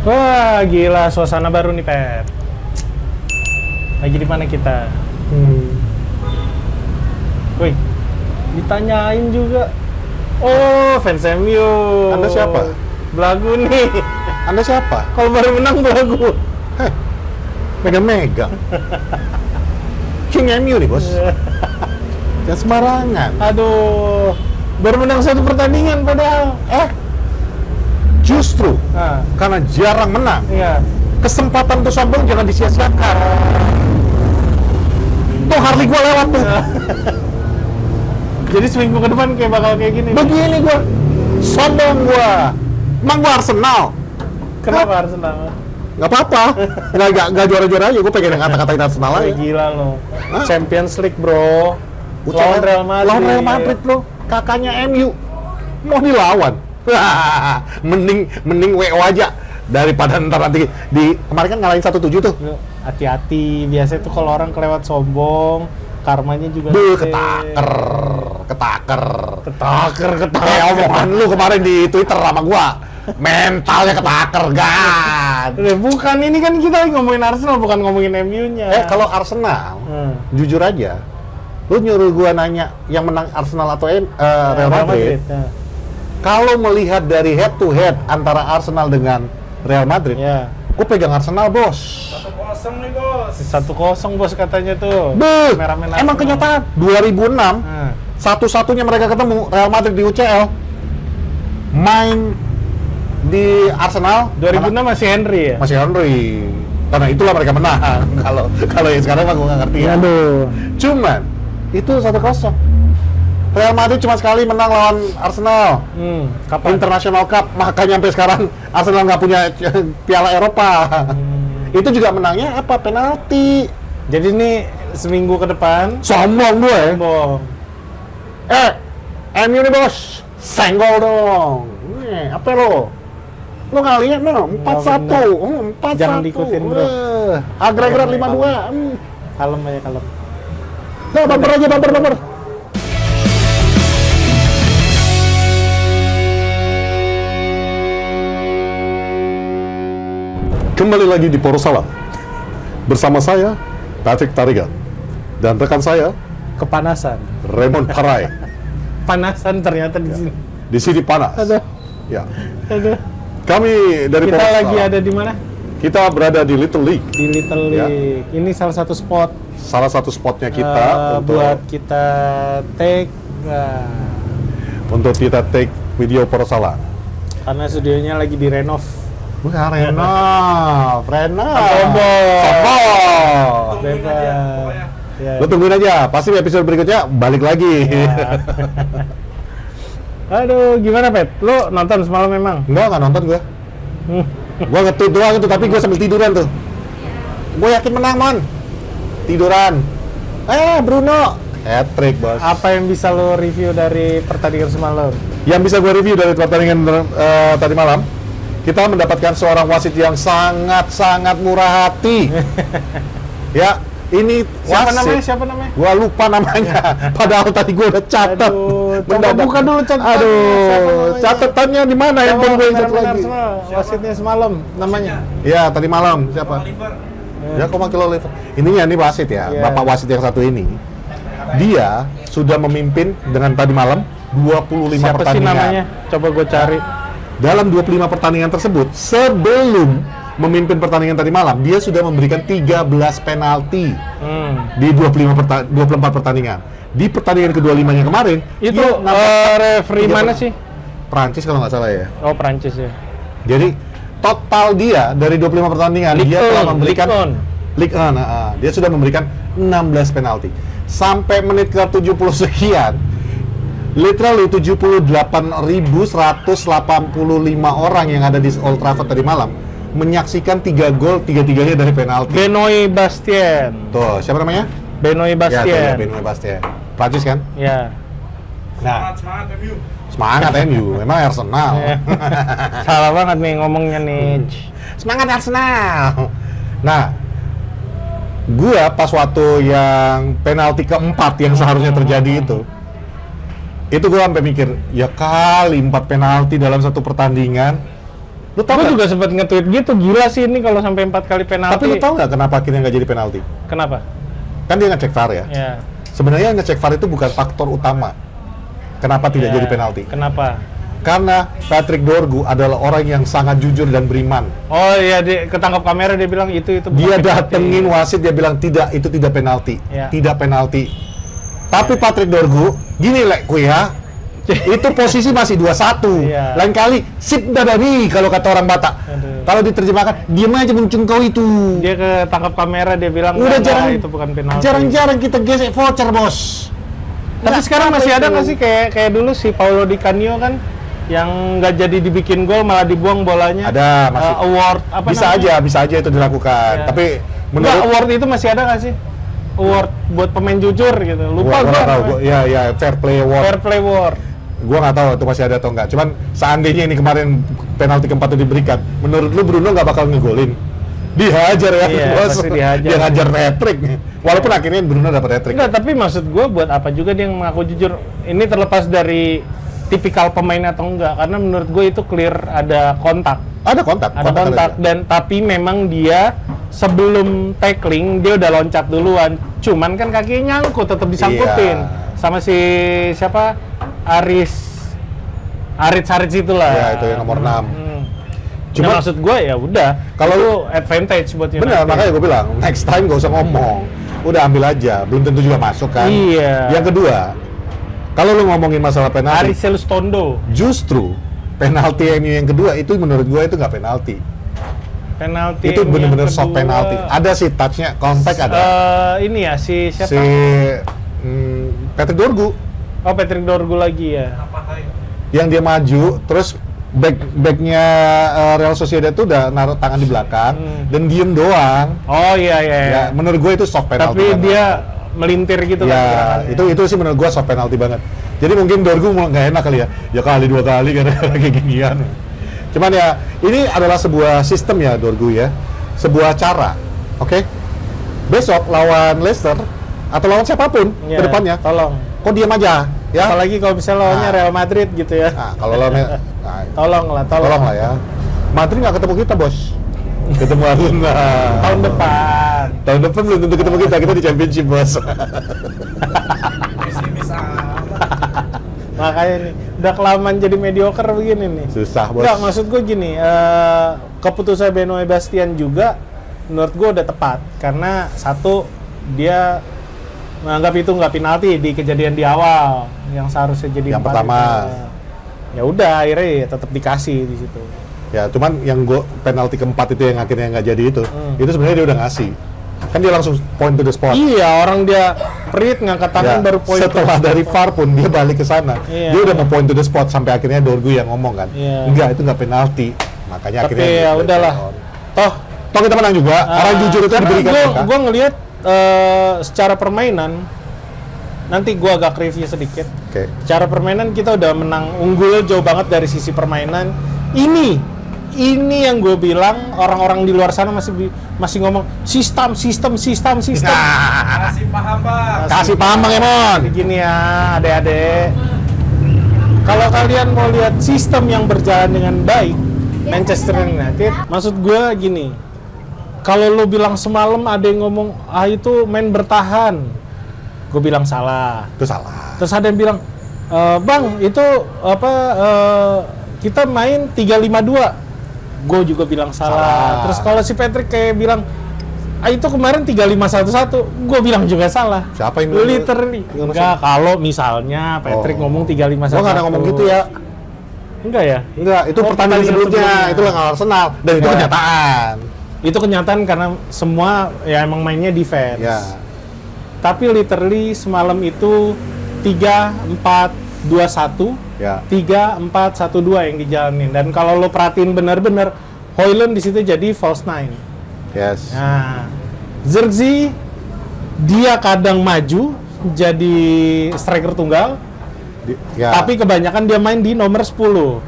Wah, gila suasana baru nih, Pep. Lagi di mana kita? Wih, ditanyain juga. Oh, fans MU. Anda siapa? Belagu nih. Anda siapa? Kalau baru menang belagu. Megang-megang. King MU nih, Bos. Jangan sembarangan. Aduh, baru menang satu pertandingan padahal. Justru karena jarang menang, Iya. kesempatan untuk sombong jangan disia-siakan. Tuh Harley gua lewat tuh. Jadi seminggu ke depan kayak bakal kayak gini. Begini gua, sombong gua. Emang gua Arsenal. Kenapa Arsenal? Nggak apa-apa, nggak juara-juara aja. Gua pengen kata-katain Arsenal aja. Gila lo. Hah? Champions League, bro. Lawan Real Madrid. Lawan Real Madrid bro, kakaknya MU mau dilawan. mending WO aja daripada ntar nanti di kemarin kan ngalahin 1-7 tuh. Hati-hati, biasanya tuh kalau orang kelewat sombong, karmanya juga ketaker. Kayak omongan lu kemarin di Twitter sama gua. Mentalnya ketaker, gan. Bukan, ini kan kita ngomongin Arsenal, bukan ngomongin MU-nya. Kalau Arsenal, jujur aja, lu nyuruh gua nanya yang menang Arsenal atau Real Madrid. Kalau melihat dari head to head antara Arsenal dengan Real Madrid, gue pegang Arsenal, Bos. 1-0 nih, Bos. 1-0, Bos, katanya tuh. Emang kenyataan 2006 satu-satunya mereka ketemu Real Madrid di UCL main di Arsenal 2006 masih Henry ya? Masih Henry. Karena itulah mereka menang. Kalau yang sekarang mah gue nggak ngerti ya. Cuman itu 1-0. Real Madrid cuma sekali menang lawan Arsenal. Kapan? International Cup, makanya sampai sekarang Arsenal nggak punya Piala Eropa. Itu juga menangnya apa? Penalti. Jadi ini seminggu ke depan sombong gue. Sombong. MU nih, Bos. Senggol dong. Apa lo? Lo nggak lihat no? 4-1. 4-1. Jangan diikutin, bro. Agregat 5-2. Kalem aja, kalem. Nah, bumper aja, bumper. Kembali lagi di Poros Salam bersama saya Patrick Tarigan dan rekan saya Kepanasan. Raymond Parai. Panasan ternyata di sini. Di sini panas. Aduh. Ya. Aduh. Kami dari Kita Poros lagi Salam. ada di mana? Kita berada di Little League. Di Little League. Ini salah satu spot. Salah satu spotnya kita buat kita take. Untuk kita take video Poros Salam. Karena studionya lagi direnov. Bukan Renov. Sombong. Bebas. Lo tungguin aja, pasti episode berikutnya balik lagi. Aduh, gimana, Pet? Lo nonton semalam memang? Nggak nonton gue. Gue nge-tweet doang itu, tapi gue sambil tiduran tuh. Gue yakin menang, Mon. Tiduran. Bruno. Hat-trick, Bos. Apa yang bisa lo review dari pertandingan semalam? Yang bisa gue review dari pertandingan tadi malam, kita mendapatkan seorang wasit yang sangat-sangat murah hati. Ya, ini wasit. Siapa namanya? Gua lupa namanya. Padahal tadi gua udah catat. Coba buka dulu catatannya. Catatannya di mana yang gue ingat lagi? Wasitnya semalam namanya. Ya, tadi malam siapa? Ya, Michael Oliver. Ininya nih wasit ya. Bapak wasit yang satu ini. Dia sudah memimpin dengan tadi malam 25 siapa pertandingan. Sih namanya? Coba gue cari. Dalam 25 pertandingan tersebut, sebelum memimpin pertandingan tadi malam, dia sudah memberikan 13 penalti di 24 pertandingan. Di pertandingan ke-25-nya kemarin, itu referee mana sih? Prancis kalau nggak salah ya. Oh, Prancis ya. Jadi total dia dari 25 pertandingan dia telah memberikan dia sudah memberikan 16 penalti. Sampai menit ke-70 sekian, literally 78.185 orang yang ada di Old Trafford tadi malam menyaksikan 3 gol, 3-3-nya dari penalti. Benoit Bastien. Tuh, siapa namanya? Benoit Bastien. Ya, Benoit Bastien. Prancis kan? Ya. Nah, semangat MU. Memang Arsenal. Salah banget nih ngomongnya nih. Semangat Arsenal. Nah, gua pas waktu yang penalti keempat yang seharusnya terjadi itu gua sampai mikir, ya kali 4 penalti dalam satu pertandingan. Lu tau Gue juga sempat nge-tweet gitu, gila sih ini kalau sampai 4 kali penalti. Tapi lu tau nggak kenapa akhirnya nggak jadi penalti? Kenapa? Kan dia ngecek VAR ya. Ya. Sebenarnya ngecek VAR itu bukan faktor utama. Kenapa tidak jadi penalti? Kenapa? Karena Patrick Dorgu adalah orang yang sangat jujur dan beriman. Oh iya, dia ketangkap kamera dia bilang itu bukan Dia penalti. datengin wasit, dia bilang tidak, itu tidak penalti. Ya. Tidak penalti. Tapi Patrick Dorgu, gini lek ku ya, itu posisi masih 2-1. Iya. Lain kali, sip dadari kalau kata orang Batak. Aduh. Kalau diterjemahkan, diam aja mencengkau itu. Dia ketangkap kamera dia bilang Udah "Enggak, itu bukan penalti. jarang-jarang kita gesek voucher, bos. Tapi Nggak sekarang masih apa ada itu. nggak sih kayak dulu si Paulo Di Canio kan yang nggak jadi dibikin gol malah dibuang bolanya? Ada, masih. Award apa namanya? Bisa aja itu dilakukan. Ya. Tapi Enggak, menurut award itu masih ada nggak sih? Award buat pemain jujur gitu. Lupa gua gua. nggak tahu, ya fair play award. Fair play award. Gua nggak tahu itu masih ada atau nggak. Cuman seandainya ini kemarin penalti keempat itu diberikan, menurut lu Bruno nggak bakal ngegolin? Dihajar ya, Iya, bos. pasti dihajar. Dia ngajar hat-trick. Walaupun akhirnya Bruno dapat hat-trick. Enggak, tapi maksud gue buat apa juga dia yang mengaku jujur. Ini terlepas dari tipikal pemain atau enggak, karena menurut gue itu clear ada kontak. Ada kontak. Ada kontak dan tapi memang dia sebelum tackling dia udah loncat duluan. Cuman kan kakinya nyangkut, tetap disangkutin Iya. sama si siapa? Arits itulah. Ya, itu yang nomor 6. Cuma maksud gue ya udah, kalau itu advantage buat United. Benar, makanya gue bilang next time gak usah ngomong. Udah ambil aja, belum tentu juga masuk kan. Iya. Yang kedua, kalau lu ngomongin masalah penalti, Aris Selustondo. justru penalti MU yang kedua itu menurut gue itu nggak penalti. Penalti Itu yang bener-bener soft kedua. penalti. Ada sih touch-nya, kontak ada. Ini ya si siapa? Si Patrick Dorgu Oh, Patrick Dorgu lagi ya. yang dia maju, terus backnya Real Sociedad tuh udah naruh tangan di belakang dan diem doang. Oh iya iya. Ya, menurut gue itu soft penalti. Tapi banget. dia melintir gitu kan Ya, gerakannya. itu sih menurut gua soft penalti banget. Jadi mungkin Dorgu mulai nggak enak kali ya. Ya kali 2 kali karena kayak ginian. Cuman ya, ini adalah sebuah sistem ya Dorgu ya. Sebuah cara. Oke? Besok lawan Leicester atau lawan siapapun Ya, ke depannya, tolong. kok diam aja ya. Apalagi kalau misalnya lawannya Nah. Real Madrid gitu ya. Nah, kalau lawan Tolong tolong lah ya. Madrid nggak ketemu kita, Bos. Ketemu Arsenal. Tahun depan. Tahun depan belum tentu ketemu kita di Championship, Bos. Makanya nih, udah kelamaan jadi mediocre begini nih. Susah, Bos. Enggak, maksud gue gini, keputusan Benoit Bastien juga menurut gue udah tepat. Karena satu, dia menganggap itu nggak penalti di kejadian di awal yang seharusnya jadi Yang 4 pertama. itu. Ya udah, akhirnya ya tetap dikasih di situ. Ya, cuman yang penalti keempat itu yang akhirnya nggak jadi itu sebenarnya dia udah ngasih. Kan dia langsung point to the spot. Iya, orang dia perit ngangkat tangan Ya, baru poin. setelah dari VAR pun dia balik ke sana. Iya. Dia udah mau point to the spot sampai akhirnya Dorgu yang ngomong kan. Iya. Enggak, itu nggak penalti. Makanya Tapi akhirnya ya udahlah. Toh kita menang juga. Orang jujur itu diberikan mereka. Gue ngelihat secara permainan, nanti gue agak review sedikit. Oke. Secara permainan kita udah menang, unggul jauh banget dari sisi permainan. Ini yang gue bilang orang-orang di luar sana masih ngomong sistem. Nah, Kasih paham, Bang. kasih paham Bang Emon. Begini ya, adik-adik. Kalau kalian mau lihat sistem yang berjalan dengan baik, Manchester United, maksud gue gini. Kalau lo bilang semalam ada yang ngomong, itu main bertahan. Gue bilang salah. Itu salah. Terus ada yang bilang, Bang, itu kita main 3-5-2. Gue juga bilang salah. Terus kalau si Patrick kayak bilang, itu kemarin 3-5-1-1. Gue bilang juga salah. Siapa yang bilang? Literally. Enggak, kalau misalnya Patrick ngomong 3-5-1-1. Gua nggak ada ngomong gitu ya. Enggak ya? Enggak, itu pertandingan pertandingan sebelumnya. sebelumnya. Itu lawan Arsenal dan itu Ya. kenyataan. Itu kenyataan karena semua ya emang mainnya defense. Ya. Tapi literally semalam itu 3-4-2-1. Ya. 3-4-1-2 yang dijalanin. Dan kalau lo perhatiin benar-benar, Højlund di situ jadi false nine. Yes. Nah, Zirkzee dia kadang maju jadi striker tunggal, Ya. tapi kebanyakan dia main di nomor 10.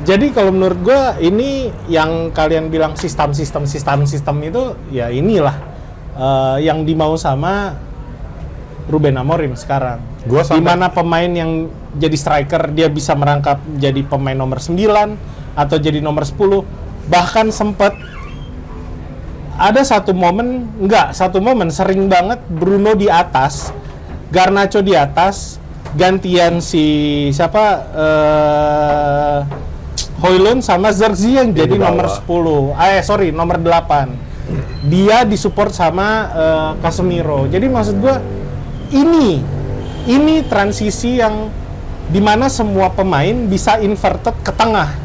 Jadi kalau menurut gua ini yang kalian bilang sistem itu ya inilah yang dimau sama Ruben Amorim sekarang. Gua Di mana pemain yang jadi striker dia bisa merangkap jadi pemain nomor 9, atau jadi nomor 10. Bahkan sempet ada satu momen sering banget Bruno di atas, Garnacho di atas, gantian si siapa Højlund sama Zirkzee yang jadi nomor 10. Nomor 8. Dia disupport sama Casemiro. Jadi maksud gua ini transisi yang dimana semua pemain bisa inverted ke tengah,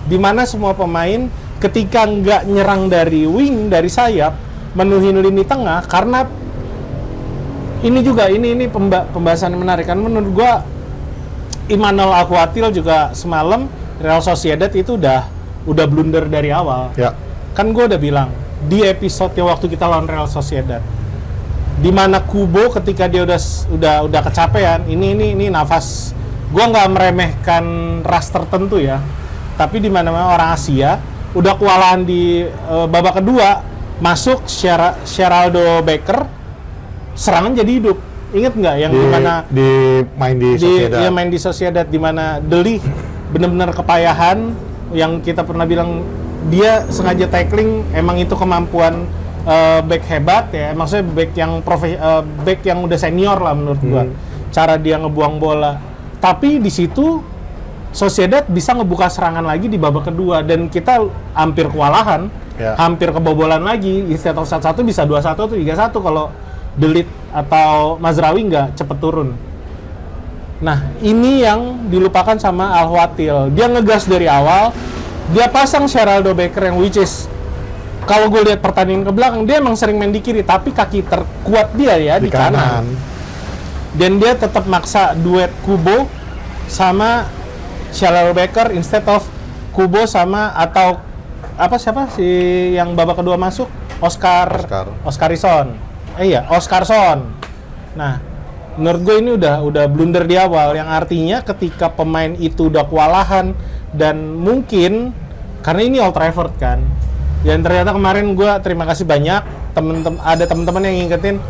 dimana semua pemain ketika nggak nyerang dari wing, dari sayap, menuhin lini tengah. Karena ini juga ini pembahasan yang menarik kan menurut gua. Immanuel Aquatil juga semalam Real Sociedad itu udah blunder dari awal ya. Kan gua udah bilang di episode yang waktu kita lawan Real Sociedad, di mana Kubo ketika dia udah kecapean, ini nafas. Gua nggak meremehkan ras tertentu ya, tapi di mana orang Asia udah kewalahan di babak kedua, masuk Sheraldo Becker, serangan jadi hidup. Ingat nggak yang main di Sociedad? Iya, main di Sociedad, di mana De Ligt benar-benar kepayahan, yang kita pernah bilang dia sengaja tackling, emang itu kemampuan back hebat ya, maksudnya back yang udah senior lah menurut gua. Cara dia ngebuang bola. Tapi di situ Sociedad bisa ngebuka serangan lagi di babak kedua dan kita hampir kewalahan, hampir kebobolan lagi. Instead of 1-1 bisa 2-1 atau 3-1 kalau De Ligt atau Mazraoui nggak cepet turun. Nah, ini yang dilupakan sama Al-Watil. Dia ngegas dari awal, dia pasang Sheraldo Becker yang which is kalau gue lihat pertandingan ke belakang, dia emang sering main di kiri, tapi kaki terkuat dia ya di kanan. Dan dia tetap maksa duet Kubo sama Sheraldo Becker instead of Kubo sama atau siapa sih yang babak kedua masuk? Oskarsson. Nah, menurut gue ini udah blunder di awal, yang artinya ketika pemain itu udah kewalahan dan mungkin karena ini Old Trafford kan. Dan ternyata kemarin gue terima kasih banyak ada teman-teman yang ngingetin,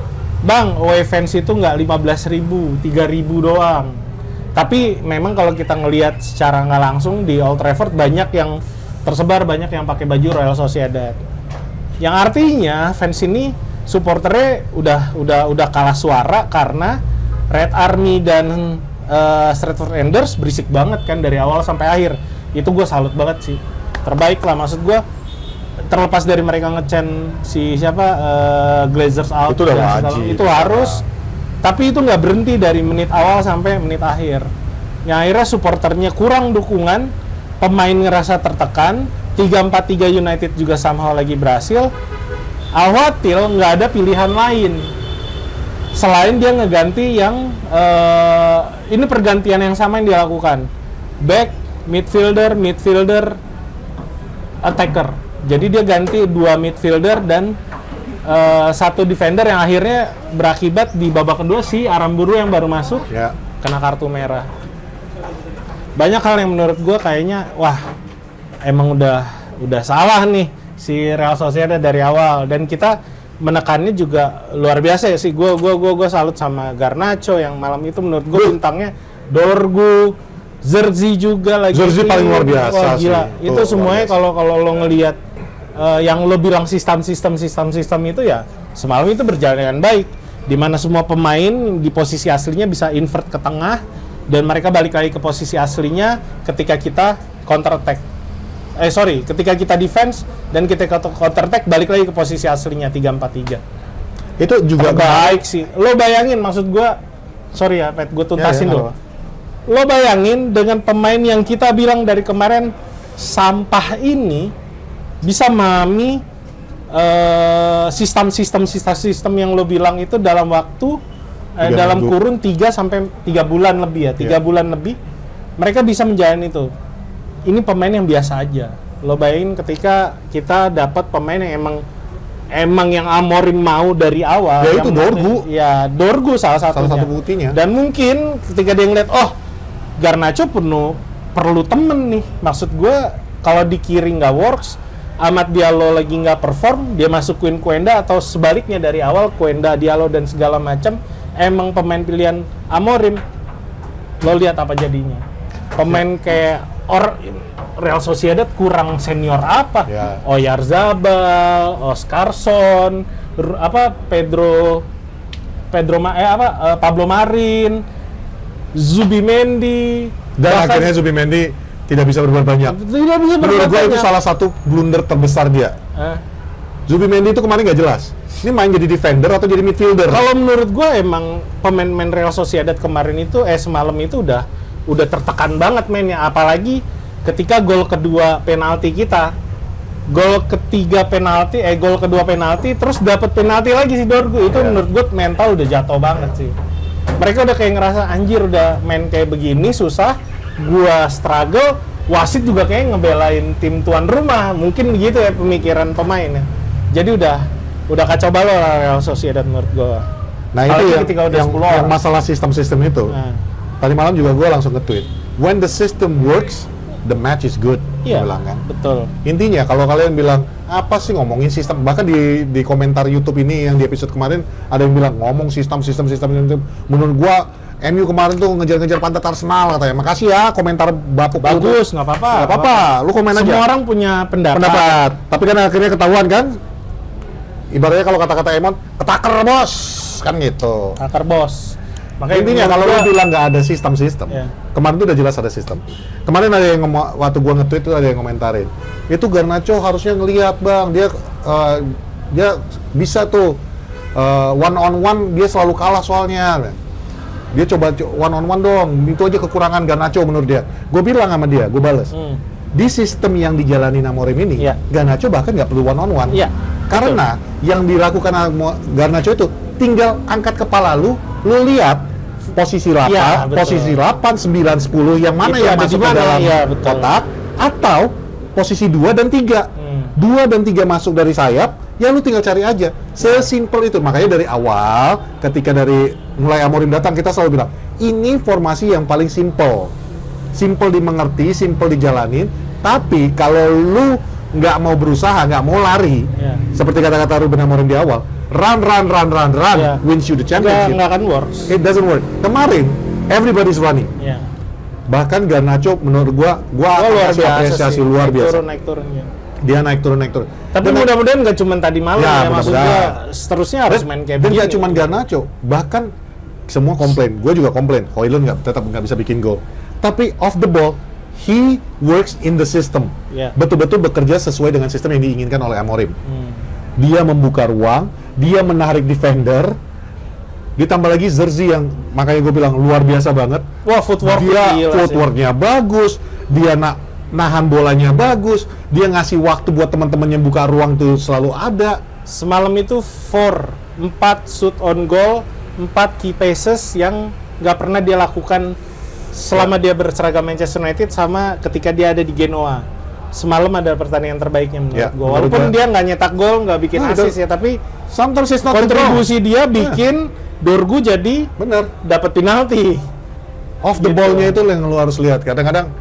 Bang, away fans itu nggak 15.000, 3.000 doang. Tapi memang kalau kita ngelihat secara nggak langsung di Old Trafford banyak yang tersebar, banyak yang pakai baju Real Sociedad. Yang artinya fans ini supporternya udah kalah suara karena Red Army dan Stretford Enders berisik banget kan dari awal sampai akhir. Itu gue salut banget sih. Terbaik lah, maksud gue. Terlepas dari mereka ngecen si Glazers out, itu udah wajib, itu harus, tapi itu nggak berhenti dari menit awal sampai menit akhir. Yang akhirnya supporternya kurang dukungan, pemain ngerasa tertekan, 3-4-3 United juga somehow lagi berhasil. Al-Watil nggak ada pilihan lain selain dia ngeganti yang ini pergantian yang sama yang dilakukan, back, midfielder, attacker. Jadi dia ganti 2 midfielder dan 1 defender yang akhirnya berakibat di babak kedua si Aramburu yang baru masuk kena kartu merah. Banyak hal yang menurut gue kayaknya emang udah salah nih si Real Sociedad dari awal, dan kita menekannya juga luar biasa ya sih. Gue salut sama Garnacho yang malam itu menurut gue bintangnya, Dorgu, Zirkzee juga lagi. Zirkzee paling luar biasa sih. Itu semuanya kalau lo ngelihat yang lo bilang sistem itu ya semalam itu berjalan dengan baik, di mana semua pemain di posisi aslinya bisa invert ke tengah dan mereka balik lagi ke posisi aslinya ketika kita ketika kita defense dan kita counter attack balik lagi ke posisi aslinya 3-4-3. Itu juga baik sih. Lo bayangin, maksud gue, sorry ya Pet, gue tuntasin dulu. Lo bayangin dengan pemain yang kita bilang dari kemarin sampah ini bisa memahami sistem yang lo bilang itu dalam waktu dalam kurun 3 sampai 3 bulan lebih ya, 3 bulan lebih mereka bisa menjalani itu. Ini pemain yang biasa aja. Lo bayangin ketika kita dapat pemain yang emang yang Amorim mau dari awal. Ya itu Dorgu. Ya, Dorgu salah satu buktinya. Dan mungkin ketika dia ngeliat, Garnacho perlu temen nih. Maksud gue, kalau di kiri nggak works, Amad Diallo lagi nggak perform, dia masukin Quenda atau sebaliknya dari awal Quenda, Diallo dan segala macam emang pemain pilihan Amorim. Lo lihat apa jadinya? Pemain kayak Real Sociedad kurang senior apa? Ya. Oyarzabal, Oscarson, Pablo Marin, Zubimendi, Dan akhirnya Zubimendi tidak bisa berbuat banyak. Tidak bisa Menurut gue itu salah satu blunder terbesar dia. Zubimendi itu kemarin nggak jelas. Ini main jadi defender atau jadi midfielder? Kalau menurut gue emang pemain-pemain Real Sociedad kemarin itu semalam itu udah tertekan banget mainnya, apalagi ketika gol kedua penalti kita, gol kedua penalti, terus dapat penalti lagi si Dorgu itu menurut gue mental udah jatuh banget sih. Mereka udah kayak ngerasa anjir udah main kayak begini susah, gua struggle, wasit juga kayak ngebelain tim tuan rumah, mungkin gitu ya pemikiran pemainnya. Jadi udah kacau balau lah Real Sociedad menurut gua. Nah itu yang masalah sistem-sistem itu. Tadi malam juga gue langsung nge-tweet, when the system works, the match is good. Iya, bilang kan. betul. Intinya kalau kalian bilang apa sih ngomongin sistem, bahkan di komentar YouTube ini yang di episode kemarin ada yang bilang ngomong sistem. Menurut gue MU kemarin tuh ngejar-ngejar pantat Arsenal katanya. Makasih ya komentar bapuk. Bagus, nggak apa-apa. Lu komen aja. Semua orang punya pendapat. Tapi kan akhirnya ketahuan kan. Ibaratnya kalau kata-kata Emon, ketaker bos, kan gitu. Akar bos. Makanya intinya kalau lu bilang nggak ada sistem, kemarin tuh udah jelas ada sistem. Kemarin ada yang waktu gua nge-tweet itu ada yang komentarin, itu Garnacho harusnya ngelihat bang, dia bisa tuh one on one dia selalu kalah soalnya. Dia coba one on one dong, itu aja kekurangan Garnacho menurut dia. Gue bilang sama dia, gue bales. Di sistem yang dijalani Amorim ini, Garnacho bahkan nggak perlu one on one. Karena yang dilakukan Garnacho itu tinggal angkat kepala lu lihat posisi 8, posisi 8, 9, 10 yang mana yang masuk ke dalam kotak, atau posisi 2 dan 3. 2 dan 3 masuk dari sayap, ya lu tinggal cari aja. Sesimpel itu. Makanya dari awal ketika dari mulai Amorim datang kita selalu bilang, ini formasi yang paling simple dimengerti, simple dijalanin. Tapi kalau lu nggak mau berusaha, nggak mau lari, seperti kata-kata Ruben Amorim di awal, run, wins you the championship. Nggak akan works. It doesn't work. Kemarin, everybody's running. Bahkan Garnacho menurut gua kasih apresiasi luar biasa. Naik turun. Dia naik turun. Tapi mudah-mudahan nggak cuma tadi malam ya maksudnya seterusnya harus main kayak begini. Dan nggak cuma gitu. Garnacho, bahkan semua komplain. Gue juga komplain. Højlund tetap nggak bisa bikin gol. Tapi off the ball, he works in the system. Betul-betul bekerja sesuai dengan sistem yang diinginkan oleh Amorim. Dia membuka ruang, dia menarik defender, ditambah lagi Zerzi yang makanya gue bilang luar biasa banget. Wah, footworknya bagus, dia nahan bolanya bagus, dia ngasih waktu buat teman-teman yang buka ruang tuh selalu ada. Semalam itu 4 shoot on goal, 4 key passes yang nggak pernah dia lakukan selama dia berseragam Manchester United sama ketika dia ada di Genoa. Semalam ada pertandingan terbaiknya menurut gue. Walaupun dia nggak nyetak gol, nggak bikin assist ya, tapi kontribusi dia bikin Dorgu jadi dapat penalti. Off the ball-nya itu yang lu harus lihat. Kadang-kadang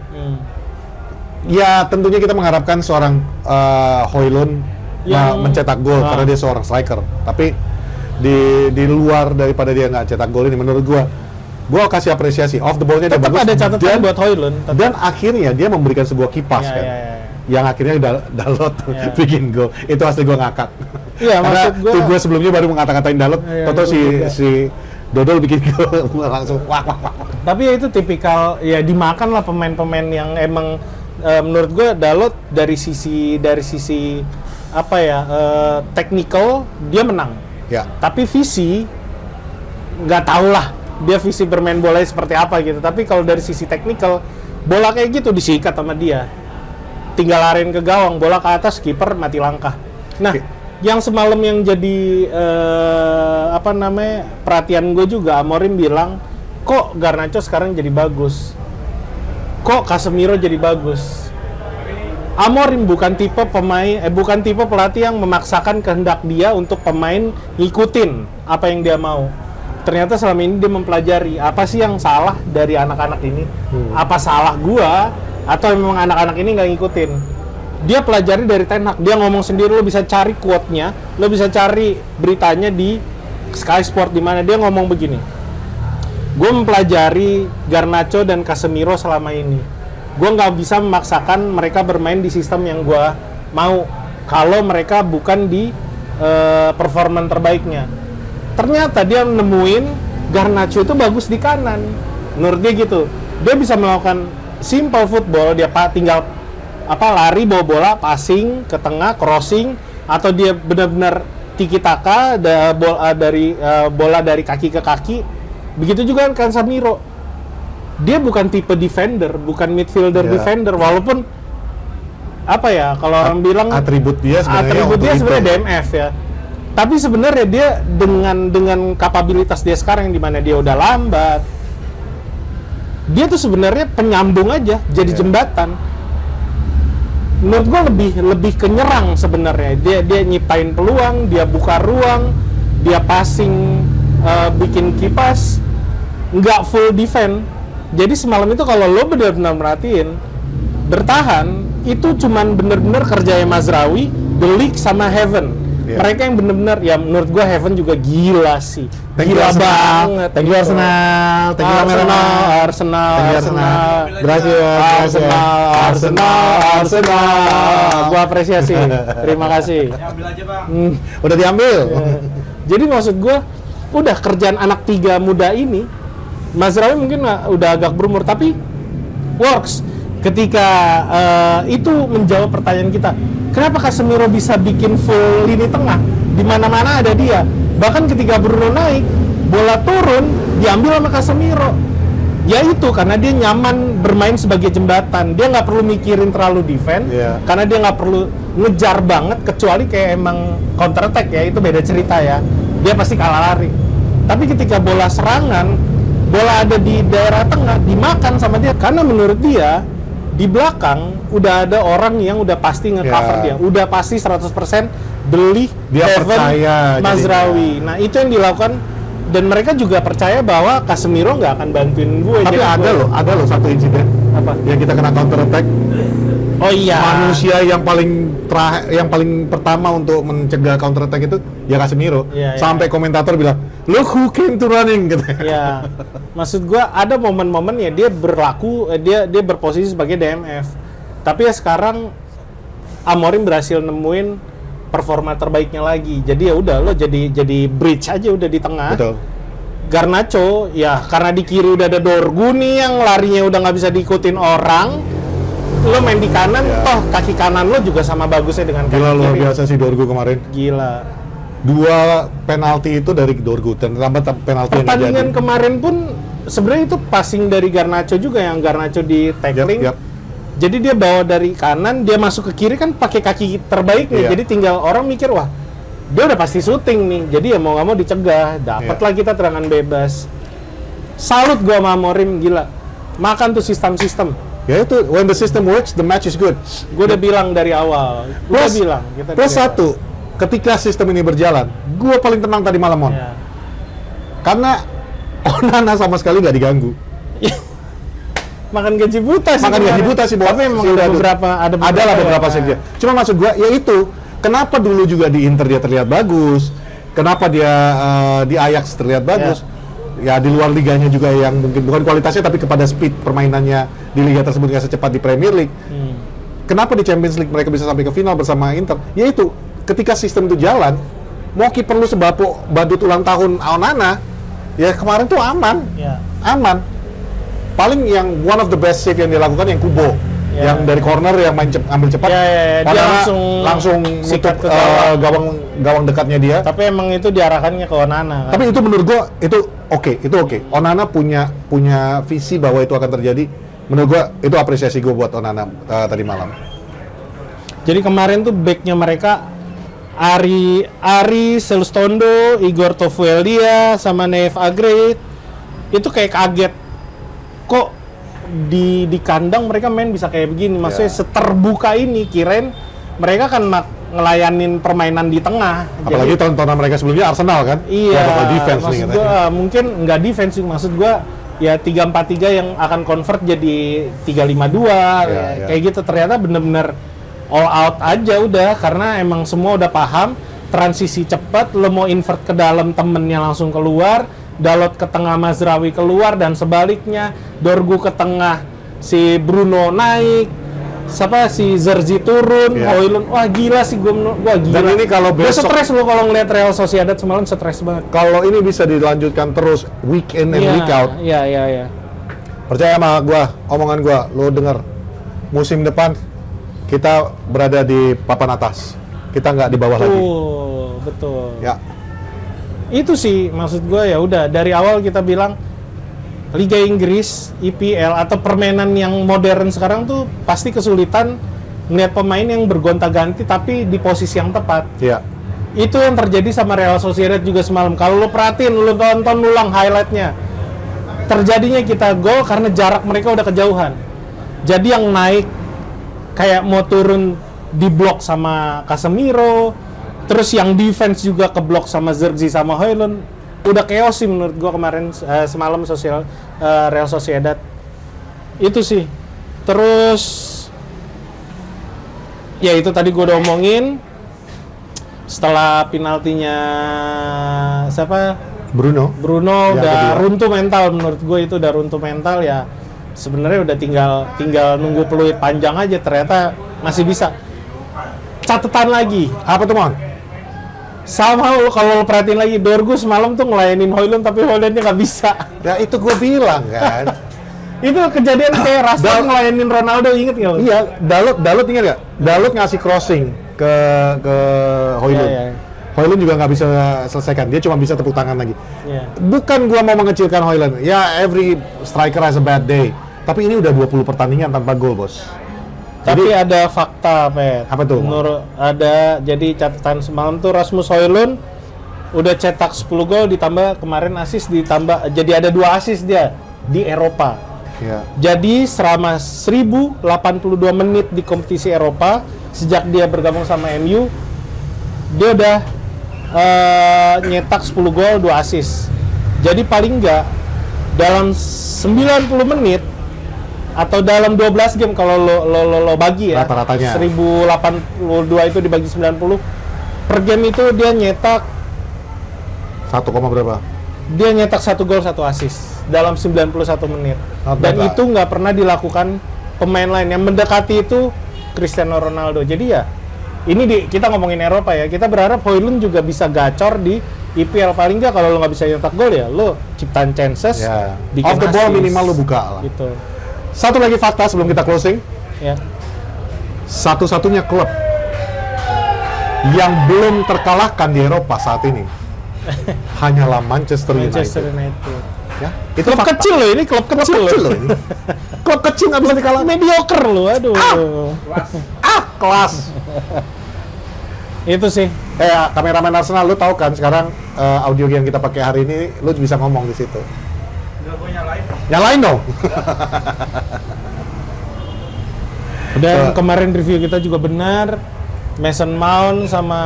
ya tentunya kita mengharapkan seorang Højlund mencetak gol karena dia seorang striker. Tapi di luar daripada dia nggak cetak gol ini menurut gue kasih apresiasi. Off the ball-nya dia bagus. Tetap ada catatan buat Højlund. Dan akhirnya dia memberikan sebuah kipas yang akhirnya Dalot bikin gol. Itu asli gue ngakak. Iya, maksud gue. Gue sebelumnya baru mengata-katain Dalot, si Dodol bikin gol langsung wah. Tapi ya itu tipikal ya dimakan lah pemain-pemain yang emang menurut gue Dalot dari sisi apa ya technical dia menang. Tapi visi nggak tahu lah dia visi bermain bola seperti apa gitu. Tapi kalau dari sisi technical bola kayak gitu disikat sama dia. Tinggal lariin ke gawang, bola ke atas, kiper mati langkah. Nah, yang semalam yang jadi perhatian gue juga, Amorim bilang, kok Garnacho sekarang jadi bagus? Kok Casemiro jadi bagus? Amorim bukan tipe pelatih yang memaksakan kehendak dia untuk pemain ngikutin apa yang dia mau. Ternyata selama ini dia mempelajari apa sih yang salah dari anak-anak ini. Apa salah gua? Atau memang anak-anak ini nggak ngikutin. Dia pelajari dari Ten Hag. Dia ngomong sendiri, lo bisa cari quote-nya, lo bisa cari beritanya di Sky Sport di mana dia ngomong begini. Gue mempelajari Garnacho dan Casemiro selama ini. gue nggak bisa memaksakan mereka bermain di sistem yang gue mau kalau mereka bukan di performan terbaiknya. Ternyata dia nemuin Garnacho itu bagus di kanan. Menurut dia gitu. Dia bisa melakukan simple football, dia tinggal lari bawa bola, passing ke tengah, crossing, atau dia benar-benar tiki taka bola dari kaki ke kaki. Begitu juga kan Casemiro. Dia bukan tipe defender, bukan midfielder defender, walaupun kalau orang bilang atribut dia sebenarnya DMF ya. Tapi sebenarnya dia dengan kapabilitas dia sekarang di mana dia udah lambat, dia tuh sebenarnya penyambung aja, jadi jembatan. Menurut gua lebih ke nyerang sebenarnya. Dia nyiptain peluang, dia buka ruang, dia passing, bikin kipas, nggak full defense. Jadi semalam itu kalau lo benar-benar merhatiin, bertahan itu cuman bener-bener kerjanya Mazraoui, De Ligt sama Heaven. Mereka yang bener-bener, ya menurut gua Heaven juga gila sih. Gila banget. Thank you Arsenal. Thank you Arsenal. Berhasil. Arsenal. Gua apresiasi. Terima kasih. Ambil aja Bang. Udah diambil. Jadi maksud gua, udah kerjaan anak 3 muda ini, Mazraoui mungkin udah agak berumur, tapi works. Ketika itu menjawab pertanyaan kita, kenapa Casemiro bisa bikin full lini tengah? Di mana-mana ada dia. Bahkan ketika Bruno naik, bola turun, diambil sama Casemiro. Ya itu, karena dia nyaman bermain sebagai jembatan. Dia nggak perlu mikirin terlalu defense, karena dia nggak perlu ngejar banget, kecuali kayak emang counter attack ya, itu beda cerita ya. Dia pasti kalah lari. Tapi ketika bola serangan, bola ada di daerah tengah, dimakan sama dia. Karena menurut dia, di belakang udah ada orang yang udah pasti nge-cover dia, udah pasti 100% beli Heaven, Mazraoui. Nah itu yang dilakukan, dan mereka juga percaya bahwa Casemiro nggak akan bantuin gue. Tapi ada loh satu insiden yang kita kena counter attack. Oh iya. Manusia yang paling pertama untuk mencegah counter attack itu ya Casemiro. Sampai komentator bilang, "Look who came to running," gitu. Ya. Maksud gua ada momen-momen ya dia dia berposisi sebagai DMF. Tapi ya sekarang Amorim berhasil nemuin performa terbaiknya lagi. Jadi ya udah lo jadi bridge aja udah di tengah. Betul. Garnacho ya karena di kiri udah ada Dorgu nih yang larinya udah nggak bisa diikutin orang. Lo main di kanan, toh kaki kanan lo juga sama bagusnya dengan kaki kiri. Gila, luar biasa sih Dorgu kemarin. Gila. 2 penalti itu dari Dorgu, dan tambah penalti yang pertandingan kemarin pun sebenarnya itu passing dari Garnacho juga, yang Garnacho di tackling. Jadi dia bawa dari kanan, dia masuk ke kiri kan pakai kaki terbaiknya. Jadi tinggal orang mikir, wah dia udah pasti syuting nih. Jadi ya mau nggak mau dicegah, dapatlah kita terangan bebas. Salut gua sama Amorim, gila. Makan tuh sistem-sistem. Ya itu, when the system works, the match is good. Gue udah bilang dari awal. Plus satu, ketika sistem ini berjalan, gue paling tenang tadi malam, Mon. Karena Onana sama sekali nggak diganggu. Makan gaji buta sih. Tapi memang ada beberapa saja. Cuma maksud gue, ya itu, kenapa dulu juga di Inter dia terlihat bagus, kenapa dia di Ajax terlihat bagus. Ya di luar liganya juga yang mungkin bukan kualitasnya tapi kepada speed permainannya di liga tersebut nggak secepat di Premier League. Kenapa di Champions League mereka bisa sampai ke final bersama Inter? Yaitu ketika sistem itu jalan, mau kiper lu sebapuk badut ulang tahun Onana, ya kemarin tuh aman. Aman. Paling yang one of the best save yang dilakukan yang Kubo. Yang dari corner yang ambil cepat, dia langsung nutup gawang dekatnya dia. Tapi emang itu diarahkannya ke Onana. Kan? Tapi itu menurut gua itu oke. Onana punya visi bahwa itu akan terjadi. Menurut gua itu apresiasi gua buat Onana tadi malam. Jadi kemarin tuh backnya mereka Ari Selustondo, Igor Tofueldia, sama Neef Agret itu kayak kaget. Kok di kandang mereka main bisa kayak begini, maksudnya seterbuka ini, kirain mereka kan ngelayanin permainan di tengah. Apalagi tontonan mereka sebelumnya Arsenal kan? Iya, maksud gua mungkin nggak defense, maksud gua ya 3-4-3 yang akan convert jadi 3-5-2 kayak gitu. Ternyata bener-bener all out aja udah, karena emang semua udah paham transisi cepat, lo mau invert ke dalam temennya langsung keluar, Dalot ke tengah Mazraoui keluar, dan sebaliknya Dorgu ke tengah si Bruno naik, siapa si Zerzi turun, Iya. Højlund, wah gila sih gua gila. Dan ini kalau Gua besok- stres lo kalau ngeliat Real Sociedad semalam, stres banget. Kalau ini bisa dilanjutkan terus week in and week out, Iya. percaya sama gua, omongan gua, lo denger, musim depan kita berada di papan atas, kita nggak di bawah lagi. Betul. Ya, Itu sih maksud gue, ya udah dari awal kita bilang Liga Inggris, IPL atau permainan yang modern sekarang tuh pasti kesulitan melihat pemain yang bergonta-ganti tapi di posisi yang tepat. ya. Itu yang terjadi sama Real Sociedad juga semalam. Kalau lo perhatiin, lo tonton ulang highlightnya, terjadinya kita gol karena jarak mereka udah kejauhan. Jadi yang naik kayak mau turun di blok sama Casemiro, terus yang defense juga keblok sama Zerzi sama Højlund. Udah chaos sih menurut gua kemarin semalam Real Sociedad. Itu sih. Terus ya itu tadi gua udah omongin. Setelah penaltinya siapa? Bruno. Bruno Yang udah kedua. runtuh mental, menurut gue itu udah runtuh mental ya. Sebenarnya udah tinggal nunggu peluit panjang aja, ternyata masih bisa. Catatan lagi, Apa tuh, Mon? sama lo kalau lo perhatiin lagi, Dorgu semalam tuh ngelayanin Højlund tapi Højlundnya nggak bisa. Ya itu gue bilang kan. Itu kejadian kayak Rashford ngelayanin Ronaldo, inget nggak lo? Iya, Dalot ingat nggak? Dalot ngasih crossing ke Højlund. Iya. Højlund juga nggak bisa selesaikan, dia cuma bisa tepuk tangan lagi. Iya. Bukan gua mau mengecilkan Højlund. Ya, every striker has a bad day. Tapi ini udah 20 pertandingan tanpa gol, Bos. Tapi ada fakta, Pet. Apa tuh? Jadi catatan semalam tuh Rasmus Højlund udah cetak 10 gol ditambah kemarin assist ditambah, jadi ada 2 assist dia di Eropa. Ya. Jadi selama 1082 menit di kompetisi Eropa sejak dia bergabung sama MU, dia udah nyetak 10 gol, 2 assist. Jadi paling enggak dalam 90 menit atau dalam 12 game kalau lo bagi ya, Rata-ratanya. 1082 itu dibagi 90 per game itu dia nyetak 1, berapa? Dia nyetak 1 gol 1 assist dalam 91 menit. Not Dan bad. itu nggak pernah dilakukan pemain lain. Yang mendekati itu Cristiano Ronaldo. Jadi ya, ini kita ngomongin Eropa ya. Kita berharap Højlund juga bisa gacor di IPL. Paling nggak kalau lo nggak bisa nyetak gol ya, lo ciptaan chances. Ya. bikin Off the ball assist. minimal lu buka lah. Gitu. Satu lagi fakta sebelum kita closing. Ya. Satu-satunya klub yang belum terkalahkan di Eropa saat ini hanyalah Manchester Manchester United. United. Ya, itu Klub fakta. kecil loh ini, klub kecil, loh ini. Klub kecil nggak bisa dikalahkan. Mediocre loh, aduh. Kelas. Itu sih. Kameramen Arsenal, lu tahu kan sekarang audio yang kita pakai hari ini, lu bisa ngomong di situ. Nyalain dong. Dan kemarin review kita juga benar. Mason Mount sama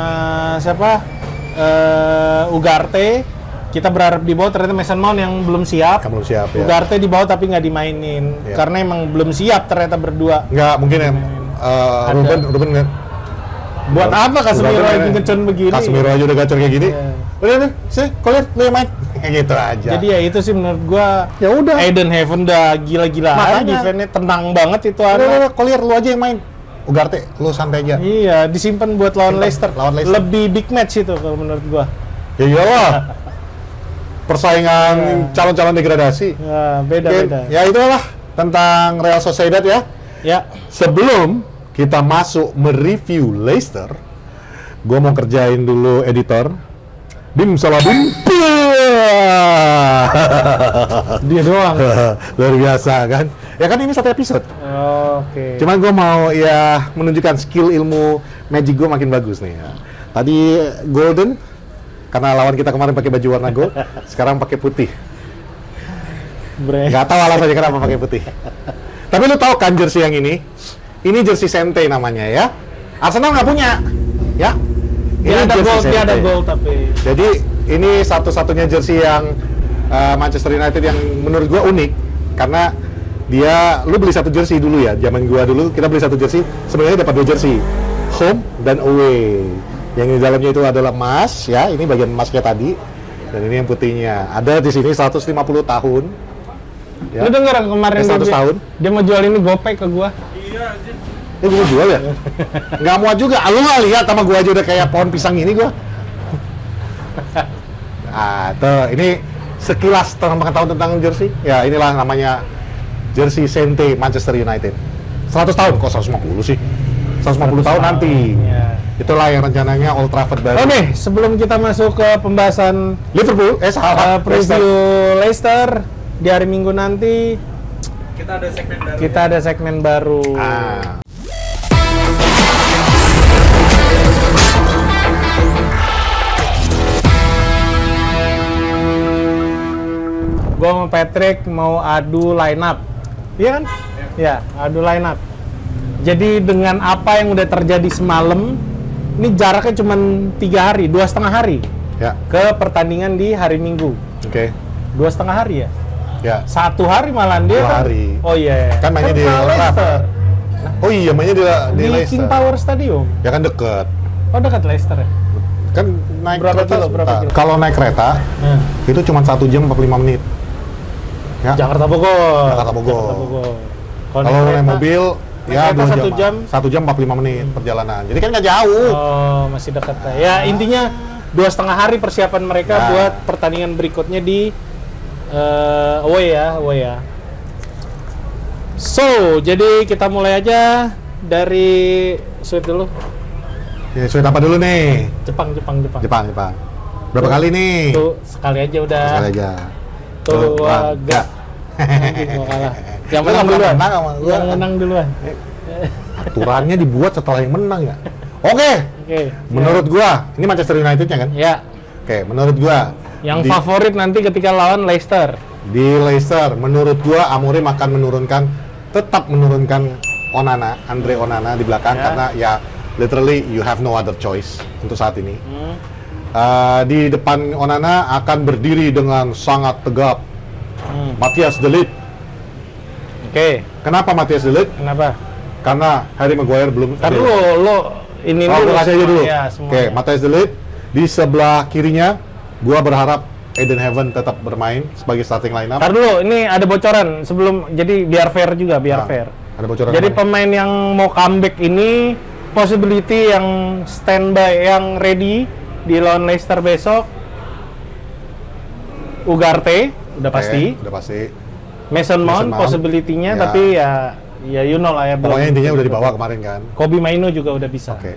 siapa? Ugarte. Kita berharap di bawah, ternyata Mason Mount yang belum siap. Kamu siap ya? Ugarte di bawah tapi nggak dimainin. Iya. Karena emang belum siap ternyata berdua. Nggak mungkin ya. Ruben nggak. Buat apa Casemiro Ugarte lagi mainnya. ngecon begini? Casemiro aja udah gacor kayak gini. Iya. Udah nih, sih, kau lihat lu yang main. Kayak gitu aja. Jadi ya itu sih menurut gua. Ya udah. Eden Heaven udah gila-gilaan. Makanya. Defense-nya tenang banget itu Udah, anak. kau lihat lu aja yang main. Ugarte, lu santai aja. Iya, disimpan buat lawan Simpan, Leicester. lawan Leicester. Lebih big match itu kalau menurut gua. Ya iyalah. Persaingan calon-calon degradasi. Ya, beda-beda. Ya itulah tentang Real Sociedad ya. Ya. Sebelum kita masuk mereview Leicester, gue mau kerjain dulu editor. Bim salabim. Dia doang. Luar biasa kan? Ya kan ini 1 episode. Oke. Cuman gue mau ya menunjukkan skill ilmu magic gue makin bagus nih ya. Tadi golden karena lawan kita kemarin pakai baju warna gold, sekarang pakai putih. Nggak tahu alasannya kenapa pakai putih. Tapi lu tahu kan jersey yang ini? Ini jersey Sente namanya ya. Arsenal nggak punya, ya. Dia ada jersey gold, dia ada Sente. gold tapi. Jadi ini satu-satunya jersey yang Manchester United yang menurut gua unik karena lu beli satu jersey dulu ya. Zaman gua dulu kita beli satu jersey, sebenarnya dapat 2 jersey, home dan away. Yang di dalamnya itu adalah emas ya. Ini bagian emasnya tadi dan ini yang putihnya. Ada di sini 150 tahun. Ya. Lu denger kemarin 100 tahun. Dia mau jual ini gopay ke gua. Gue jual ya? Nggak muat juga. Lu nggak lihat sama gua aja udah kayak pohon pisang ini gua. Nah, tuh ini sekilas pengetahuan tentang jersey. Ya, inilah namanya jersey Sente Manchester United. 100 tahun kok 150 sih? 150 tahun nanti. Ya. Itulah yang rencananya Old Trafford baru. Oke, sebelum kita masuk ke pembahasan Liverpool, salah. preview Leicester di hari Minggu nanti, kita ada segmen baru. Ah. Gua sama Patrick mau adu line up. Iya kan? Ya, adu line up. Jadi dengan apa yang udah terjadi semalam, ini jaraknya cuma 3 hari, 2,5 hari Ya, ke pertandingan di hari Minggu. oke. 2,5 hari ya? Ya. 1 hari malah dia 2 kan? hari. Oh iya. Kan mainnya di Old Leicester. Oh iya, mainnya di Di Leicester. King Power Stadium. Ya kan deket. Oh dekat Leicester ya? Kan naik Berapa kereta kilo, berapa sebentar. kilo? Kalau naik kereta, itu cuma 1 jam 45 menit. Ya. Jakarta Bogor. Jakarta Bogor. Kalau naik naik kereta- mobil, naik ya kereta 2 jam. 1 jam 45 menit perjalanan. Jadi kan nggak jauh. Oh, masih dekat. Ya, intinya 2,5 hari persiapan mereka Ya. buat pertandingan berikutnya di away ya. So, jadi kita mulai aja dari sweet dulu. Ya, sweet apa dulu nih? Jepang. Jepang. Berapa kali nih? Tuh, sekali aja udah. Sekali aja. Tuh, agak. Nanti gua kalah. Yang Lu menang nggak duluan. menang sama gua. Yang menang duluan. Aturannya dibuat setelah yang menang ya. Oke. Oke. Menurut gua, ini Manchester United-nya kan? Ya, Oke, menurut gua yang di- favorit nanti ketika lawan Leicester. di Leicester, menurut gua Amorim akan tetap menurunkan Andre Onana di belakang Ya. karena ya literally you have no other choice untuk saat ini. Hmm. Di depan Onana akan berdiri dengan sangat tegap Matthias De Ligt. Oke. Kenapa Matthias De Ligt? Kenapa? Karena Harry Maguire belum. Ntar lo ini Oh, dulu gua kasih aja semua. dulu. Ya, Oke, semuanya. Matthias De Ligt di sebelah kirinya. Gua berharap Eden Heaven tetap bermain sebagai starting lineup. Ntar dulu, ini ada bocoran sebelum, jadi biar fair juga, biar Nah, fair. Ada bocoran. Jadi apa nih? pemain yang mau comeback ini possibility yang standby, yang ready di lawan Leicester besok. Ugarte udah Oke, pasti. udah pasti. Mason Mount Mason Mount. possibility-nya, Ya. tapi ya you know lah ya. Pokoknya belum. intinya udah dibawa kemarin kan. Kobe Maino juga udah bisa. Oke.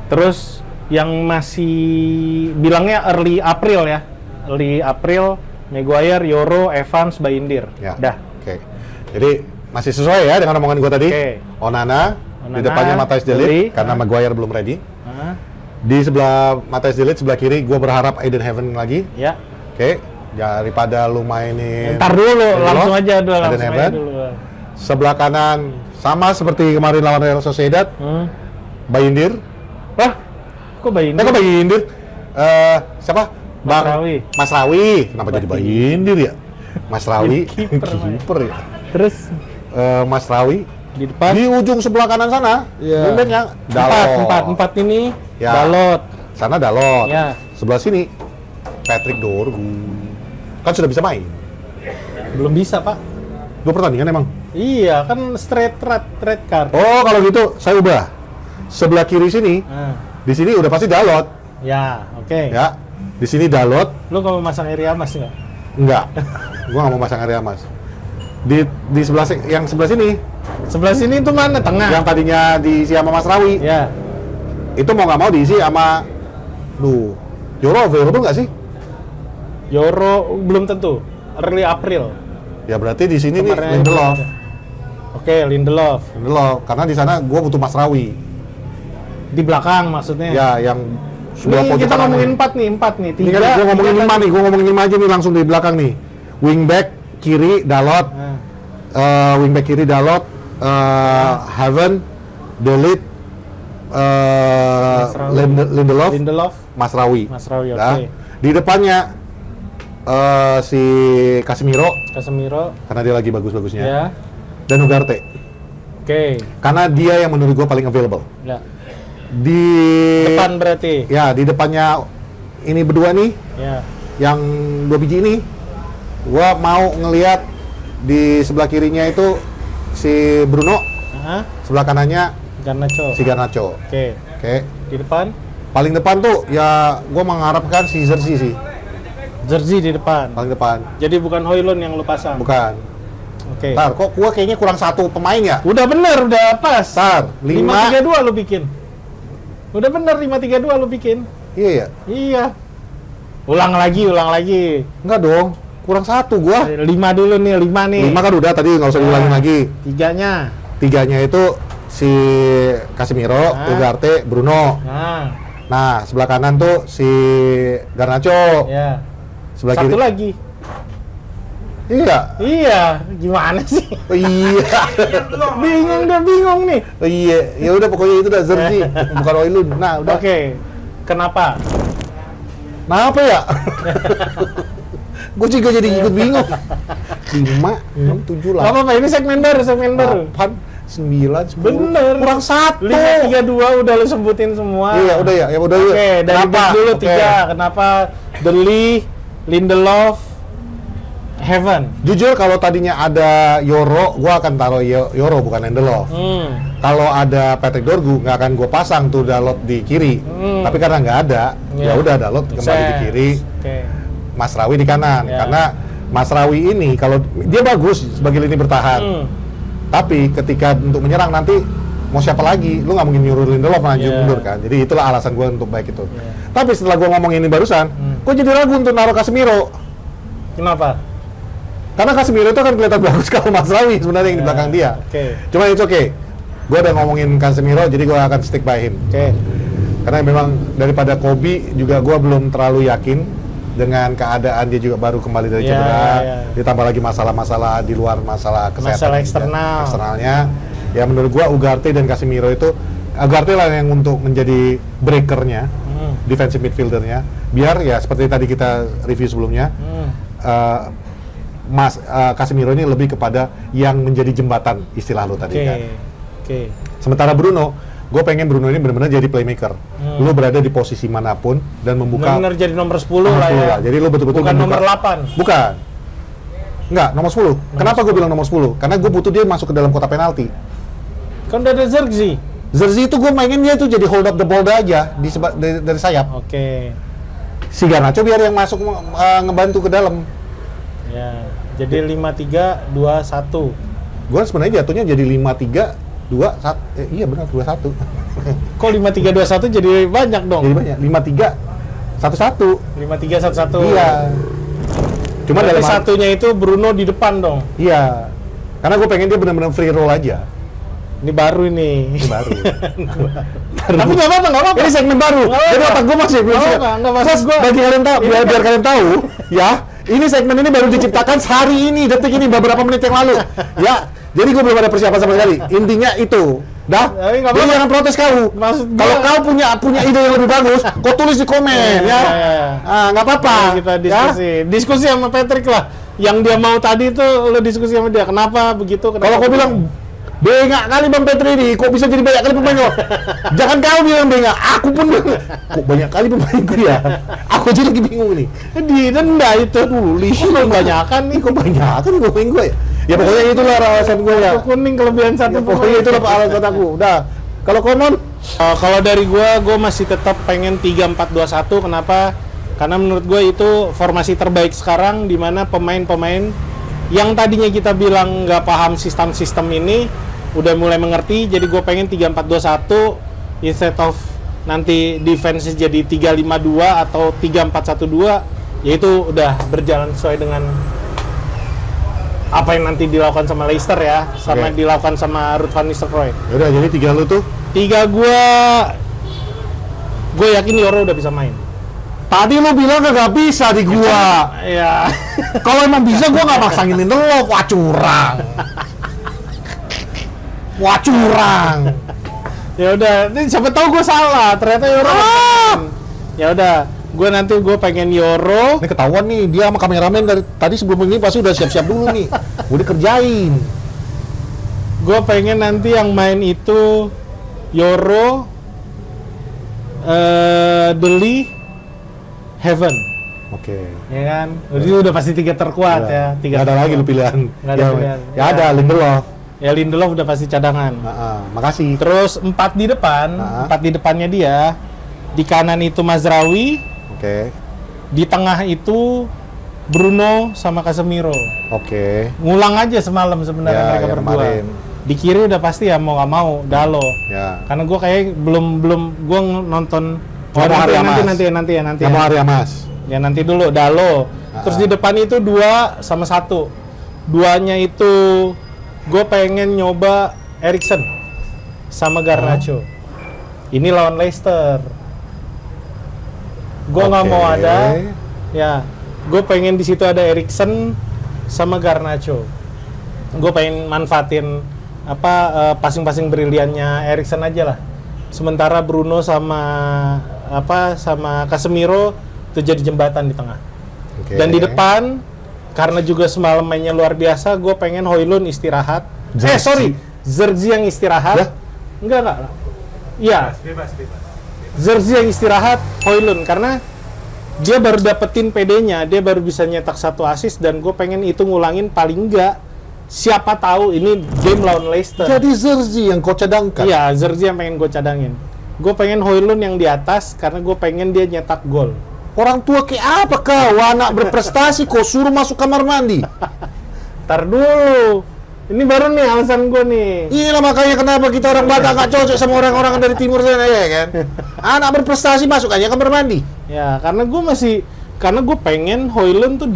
Terus yang masih bilangnya early April ya. Early April, Maguire, Yoro, Evans, Bayindir. Ya. Dah. Oke. Jadi masih sesuai ya dengan omongan gua tadi. Oke. Onana, di Onana, depannya Matthias De Ligt Deli. karena Maguire belum ready. Hah? Di sebelah Matthias De Ligt sebelah kiri gua berharap Eden Heaven lagi. Ya. Oke. Daripada lu mainin Ntar dulu, langsung Lindelof, aja dulu, Eden langsung aja Heaven. dulu. Sebelah kanan sama seperti kemarin lawan Real Sociedad, Bayindir. Wah, kok Bayindir? Kok Bayindir? Siapa? Masraoui. Masraoui. Kenapa jadi Bayindir ya? Masraoui. Kiper, Kiper ya. Terus Masraoui. di depan Di ujung sebelah kanan sana, Iya. wingbacknya Dalot. empat ini Ya. Dalot. Sana Dalot. Ya. Sebelah sini Patrick Dorgu. Kan sudah bisa main. Belum bisa, Pak. 2 pertandingan emang. Iya, kan straight red card. Oh, kalau gitu saya ubah. Sebelah kiri sini, Nah, di sini udah pasti Dalot. ya, oke. Ya. Di sini Dalot. Lu kalau masang Iriamas nggak? Enggak. Gua nggak mau masang area Mas. Di sebelah yang sebelah sini, Sebelah sini itu mana? Tengah. yang tadinya diisi sama Mas Rawi, Ya. itu mau nggak mau diisi sama Yoro available nggak sih? Yoro belum tentu. Early April. Ya berarti di sini nih Kemarin Lindelof. Oke, Lindelof. Karena di sana gua butuh Mas Rawi. Di belakang maksudnya. Ya, yang sebelah Ini pojok kita kanan ngomongin nih. 4 nih, 4 nih. Ini kan gua ngomongin 5 nih, gua ngomongin 5 aja nih langsung di belakang nih. Wingback kiri Dalot, Nah, wingback kiri Dalot, Heaven, De Ligt, Masraoui. Lindelof, Lindelof, Masraoui. Masraoui, oke. Nah, di depannya si Casemiro Casemiro. karena dia lagi bagus-bagusnya, Ya. dan Ugarte Oke. karena dia yang menurut gua paling available. Ya. Di Depan berarti. ya di depannya ini berdua nih, Ya. yang 2 biji ini, gua mau ngelihat Di sebelah kirinya itu si Bruno, sebelah kanannya Garnacho. si Garnacho. Oke. Di depan? Paling depan tuh ya gue mengharapkan si Zerzi sih. Zerzi di depan. Paling depan. Jadi bukan Højlund yang lu pasang. Bukan. Oke. Ntar, kok gue kayaknya kurang satu pemain ya? Udah bener, udah pas. Ntar, 5-3-2 lu bikin. Udah bener 5-3-2 lu bikin. Iya ya? Iya. Ulang lagi. Enggak dong, kurang satu gue. 5 dulu nih, 5 nih. 5 kan udah tadi, nggak usah diulangin lagi. Tiganya itu si Casemiro, Ugarte, Bruno. Nah, sebelah kanan tuh si Garnacho. Ya. Sebelah Satu kiri lagi. Iya, gimana sih? Oh, iya. bingung nih. Oh, iya, ya udah pokoknya itu udah Zerzi, bukan Højlund. Nah, udah. Oke. Kenapa? Kenapa ya? Gue juga jadi ikut bingung. 5, 6, 7 lah. Gak apa-apa, ini segmen baru. 8, 9, 10. Bener. Kurang 1. 5-3-2 udah lu sebutin semua. Iya, udah ya. Ya udah. Oke, dari back dulu 3. Kenapa De Ligt, Lindelof, Heaven? Jujur kalau tadinya ada Yoro, gua akan taruh Yoro bukan Lindelof. Kalau ada Patrick Dorgu, nggak akan gue pasang tuh Dalot di kiri. Tapi karena nggak ada, ya udah Dalot kembali di kiri. Mas Rawi di kanan. Karena Mas Rawi ini kalau dia bagus sebagai lini bertahan. Tapi ketika untuk menyerang nanti mau siapa lagi? Lu nggak mungkin nyuruh Lindelof lanjut mundur kan? Jadi itulah alasan gue untuk baik itu. Tapi setelah gue ngomong ini barusan, gue jadi ragu untuk naruh Casemiro. Kenapa? Karena Casemiro itu kan kelihatan bagus kalau Mas Rawi sebenarnya yang di belakang dia. Cuma itu oke. Gue udah ngomongin Casemiro, jadi gue akan stick by him. Karena memang daripada Kobe juga gue belum terlalu yakin dengan keadaan dia juga baru kembali dari cedera, ditambah lagi masalah-masalah di luar masalah kesehatan eksternalnya. Ya menurut gua Ugarte dan Casemiro itu Ugarte lah yang untuk menjadi breakernya, defensive midfieldernya. Biar ya seperti tadi kita review sebelumnya, Casemiro ini lebih kepada yang menjadi jembatan istilah lo tadi kan. Sementara Bruno, gue pengen Bruno ini benar-benar jadi playmaker. Lu berada di posisi manapun dan membuka. Benar jadi nomor 10 lah ya. Jadi lu betul-betul bukan nomor 8. Bukan. Enggak, nomor 10. Kenapa gue bilang nomor 10? Karena gue butuh dia masuk ke dalam kotak penalti. Kan udah ada Zerzi. Zerzi itu gue mainin dia tuh jadi hold up the ball aja dari sayap. Si Garnacho biar yang masuk ngebantu ke dalam. Ya. Jadi 5-3-2-1. Gue sebenarnya jatuhnya jadi 5-3 iya benar 2-1. Kok 5-3-2-1 jadi banyak dong? Jadi banyak. 5-3-1-1. 5-3-1-1. Iya. Cuma dalam satunya itu Bruno di depan dong. Iya. Karena gue pengen dia benar-benar free roll aja. Ini baru ini. Ini baru. Tapi nggak apa-apa. Ini segmen baru. Jadi otak gue masih belum siap. Terus bagi kalian tahu, biar kalian tahu, ya. Ini segmen ini baru diciptakan hari ini, detik ini, beberapa menit yang lalu. Ya. Jadi gue belum ada persiapan sama sekali. Intinya itu. Dah. Jadi jangan protes kau. Kalau kau punya ide yang lebih bagus, kau tulis di komen ya. Nggak apa-apa. Kita diskusi sama Patrick lah. Yang dia mau tadi tuh lo diskusi sama dia. Kenapa begitu? Kalau kau bilang bengak kali Bang Petri ini, kok bisa jadi banyak kali pemain kok? Jangan kau bilang bengak, aku pun kok banyak kali pemainku ya? Aku jadi lagi bingung nih. Di denda itu tulis kebanyakan nih, kok banyakan pemain gue ya? Ya pokoknya itulah alasan gue ya. Kuning kelebihan satu. Pokoknya itulah alasan aku. Udah. Kalau Komon? Kalau dari gue masih tetap pengen 3-4-2-1. Kenapa? Karena menurut gue itu formasi terbaik sekarang, di mana pemain-pemain yang tadinya kita bilang nggak paham sistem-sistem ini udah mulai mengerti. Jadi gue pengen 3-4-2-1 instead of nanti defense jadi 3-5-2 atau 3-4-1-2, yaitu udah berjalan sesuai dengan apa yang nanti dilakukan sama Leicester ya, sama dilakukan sama Ruud van Nistelrooy. Udah, jadi 3 lu tuh? 3 gue yakin Yoro udah bisa main. Tadi lu bilang nggak bisa di gua. Iya. Kalau emang bisa gua nggak paksangin Lindelof. Wah curang. Wah curang. Ya udah, siapa tahu gua salah. Ternyata Yoro. Ya udah, gue pengen Yoro. Ini ketahuan nih, dia sama kameramen dari tadi sebelum ini pasti udah siap-siap dulu nih. Udah dikerjain. Gue pengen nanti yang main itu Yoro, De Ligt, Heaven. Oke. Ya kan? Jadi udah pasti tiga terkuat ya. Tiga Nggak ada lagi lu pilihan. Nggak ada pilihan. Ya ada Lindelof. Ya Lindelof udah pasti cadangan. Makasih. Terus 4 di depan, 4 di depannya dia. Di kanan itu Mazraoui. Oke. Di tengah itu Bruno sama Casemiro. Oke. Ngulang aja semalam sebenarnya Ya, mereka ya berdua. kemarin. Di kiri udah pasti ya mau nggak mau Dalo. Ya. Karena gue kayak belum gue nonton. Nggak mau Ariamas. Nanti ya. Nggak mau Ariamas. Ya nanti dulu Dalo. Terus di depan itu 2 sama 1. Duanya itu gue pengen nyoba Eriksen sama Garnacho. Ini lawan Leicester. Gue nggak mau ada. Ya, gue pengen di situ ada Eriksen sama Garnacho. Gue pengen manfaatin passing-passing briliannya Eriksen aja lah. Sementara Bruno sama Casemiro itu jadi jembatan di tengah. Dan di depan karena juga semalam mainnya luar biasa, gue pengen Højlund istirahat. Zirkzee yang istirahat. Enggak. Iya. Bebas. Zirkzee yang istirahat, Højlund karena dia baru dapetin PD-nya, dia baru bisa nyetak 1 assist dan gue pengen itu ngulangin paling enggak. Siapa tahu ini game lawan Leicester. Jadi Zirkzee yang kau cadangkan? Iya, Zirkzee yang pengen gue cadangin. Gue pengen Højlund yang di atas karena gue pengen dia nyetak gol. Orang tua kayak apa kau? Anak berprestasi kau suruh masuk kamar mandi. Ntar dulu. Ini baru nih alasan gue nih. Inilah makanya kenapa kita orang Batak gak cocok sama orang-orang dari timur sana ya kan? Anak berprestasi masuk aja kamar mandi. Ya, karena gue pengen Højlund tuh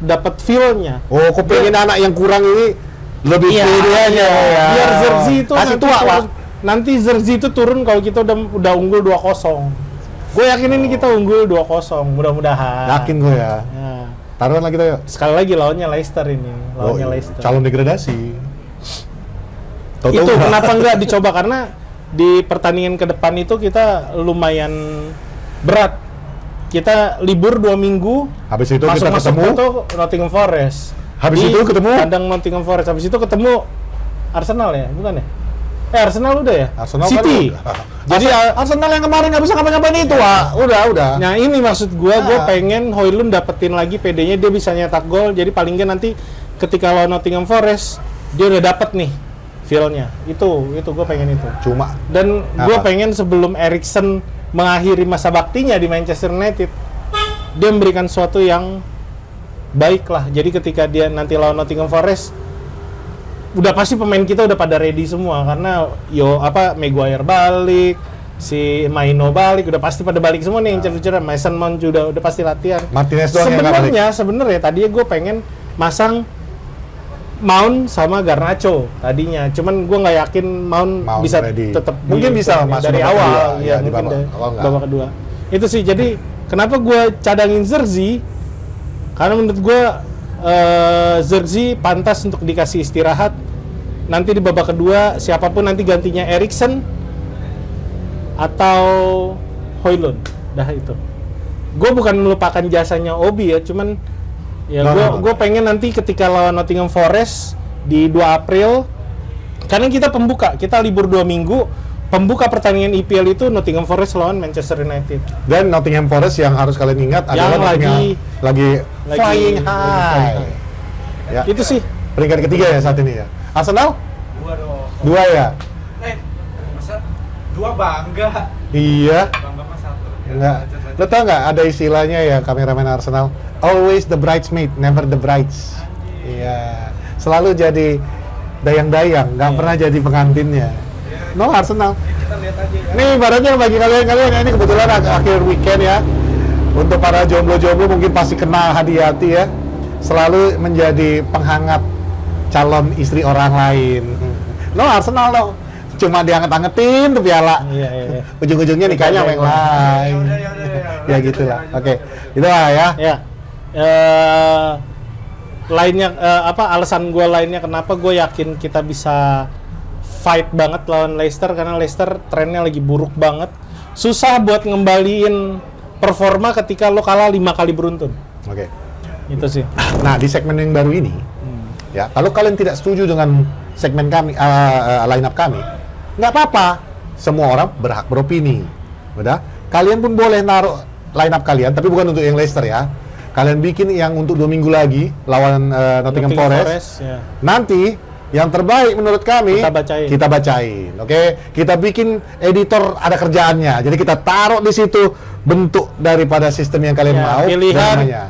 dapat feel-nya. Oh, kau pengen anak yang kurang ini lebih pede aja ya. Biar Zirkzee itu kasih tua, Pak. Nanti Zirkzee itu turun kalau kita udah unggul 2-0. Gue yakin ini kita unggul 2-0, mudah-mudahan. Yakin gue ya. Taruhan lagi kita yuk. Sekali lagi lawannya Leicester ini, Leicester. Calon degradasi. Itu kenapa nggak dicoba, karena di pertandingan ke depan itu kita lumayan berat. Kita libur 2 minggu. Habis itu kita ketemu itu Nottingham Forest. Habis itu ketemu kandang Nottingham Forest. Habis itu ketemu Arsenal ya, bukan ya? Arsenal udah ya? Arsenal City. Kan Jadi Arsenal yang kemarin nggak bisa ngapain itu, Wak. Udah. Nah ini maksud gue pengen Højlund dapetin lagi PD-nya, dia bisa nyetak gol. Jadi paling nggak nanti ketika lawan Nottingham Forest dia udah dapet nih feel-nya. Itu gue pengen itu. Dan gue pengen sebelum Eriksen mengakhiri masa baktinya di Manchester United, dia memberikan sesuatu yang baik lah. Jadi ketika dia nanti lawan Nottingham Forest, udah pasti pemain kita udah pada ready semua karena Maguire balik, si Maino balik, udah pasti pada balik semua nih yang cerita Mason Mount juga udah pasti latihan. Martinez doang sebenarnya tadinya gue pengen masang Mount sama Garnacho tadinya, cuman gue nggak yakin Mount bisa tetap mungkin bisa masuk dari awal, ya mungkin dari babak kedua. Itu sih, jadi kenapa gue cadangin Zirkzee? Karena menurut gue Zirkzee pantas untuk dikasih istirahat. Nanti di babak kedua siapapun nanti gantinya Eriksen atau Højlund. Dah itu. Gue bukan melupakan jasanya Obi ya, cuman ya gue pengen nanti ketika lawan Nottingham Forest di 2 April, karena kita pembuka, kita libur 2 minggu. Pembuka pertandingan IPL itu Nottingham Forest lawan Manchester United. Dan Nottingham Forest yang harus kalian ingat adalah lagi flying high. Ya. Itu sih. Peringkat ketiga ya saat ini ya. Arsenal? 2 dong. 2 ya? Masa 2 bangga? Iya. Bangga mah 1. Enggak. Lo tau nggak ada istilahnya ya kameramen Arsenal? Always the bridesmaid, never the brides. Iya. Selalu jadi dayang-dayang, nggak pernah jadi pengantinnya. No Arsenal. Kita lihat aja ya. Nih ibaratnya bagi kalian ini kebetulan akhir weekend ya. Untuk para jomblo-jomblo mungkin pasti kena hati-hati ya. Selalu menjadi penghangat calon istri orang lain. No Arsenal no. Cuma dianget-angetin tuh piala. Iya. Ujung-ujungnya nikahnya sama yang lain. Ya gitulah. Oke. Itulah ya. Ya. Lainnya alasan gue lainnya kenapa gue yakin kita bisa fight banget lawan Leicester, karena Leicester trennya lagi buruk banget. Susah buat ngembaliin performa ketika lo kalah 5 kali beruntun. Oke. Itu sih. Nah, di segmen yang baru ini, ya, kalau kalian tidak setuju dengan segmen kami, line up kami, nggak apa-apa. Semua orang berhak beropini. Udah. Kalian pun boleh naruh line up kalian, tapi bukan untuk yang Leicester ya. kalian bikin yang untuk 2 minggu lagi lawan Nottingham Forest. Ya. Nanti yang terbaik menurut kami Kita bacain. Oke? Kita bikin editor ada kerjaannya. Jadi kita taruh di situ bentuk daripada sistem yang kalian Ya, mau. pilihan namanya.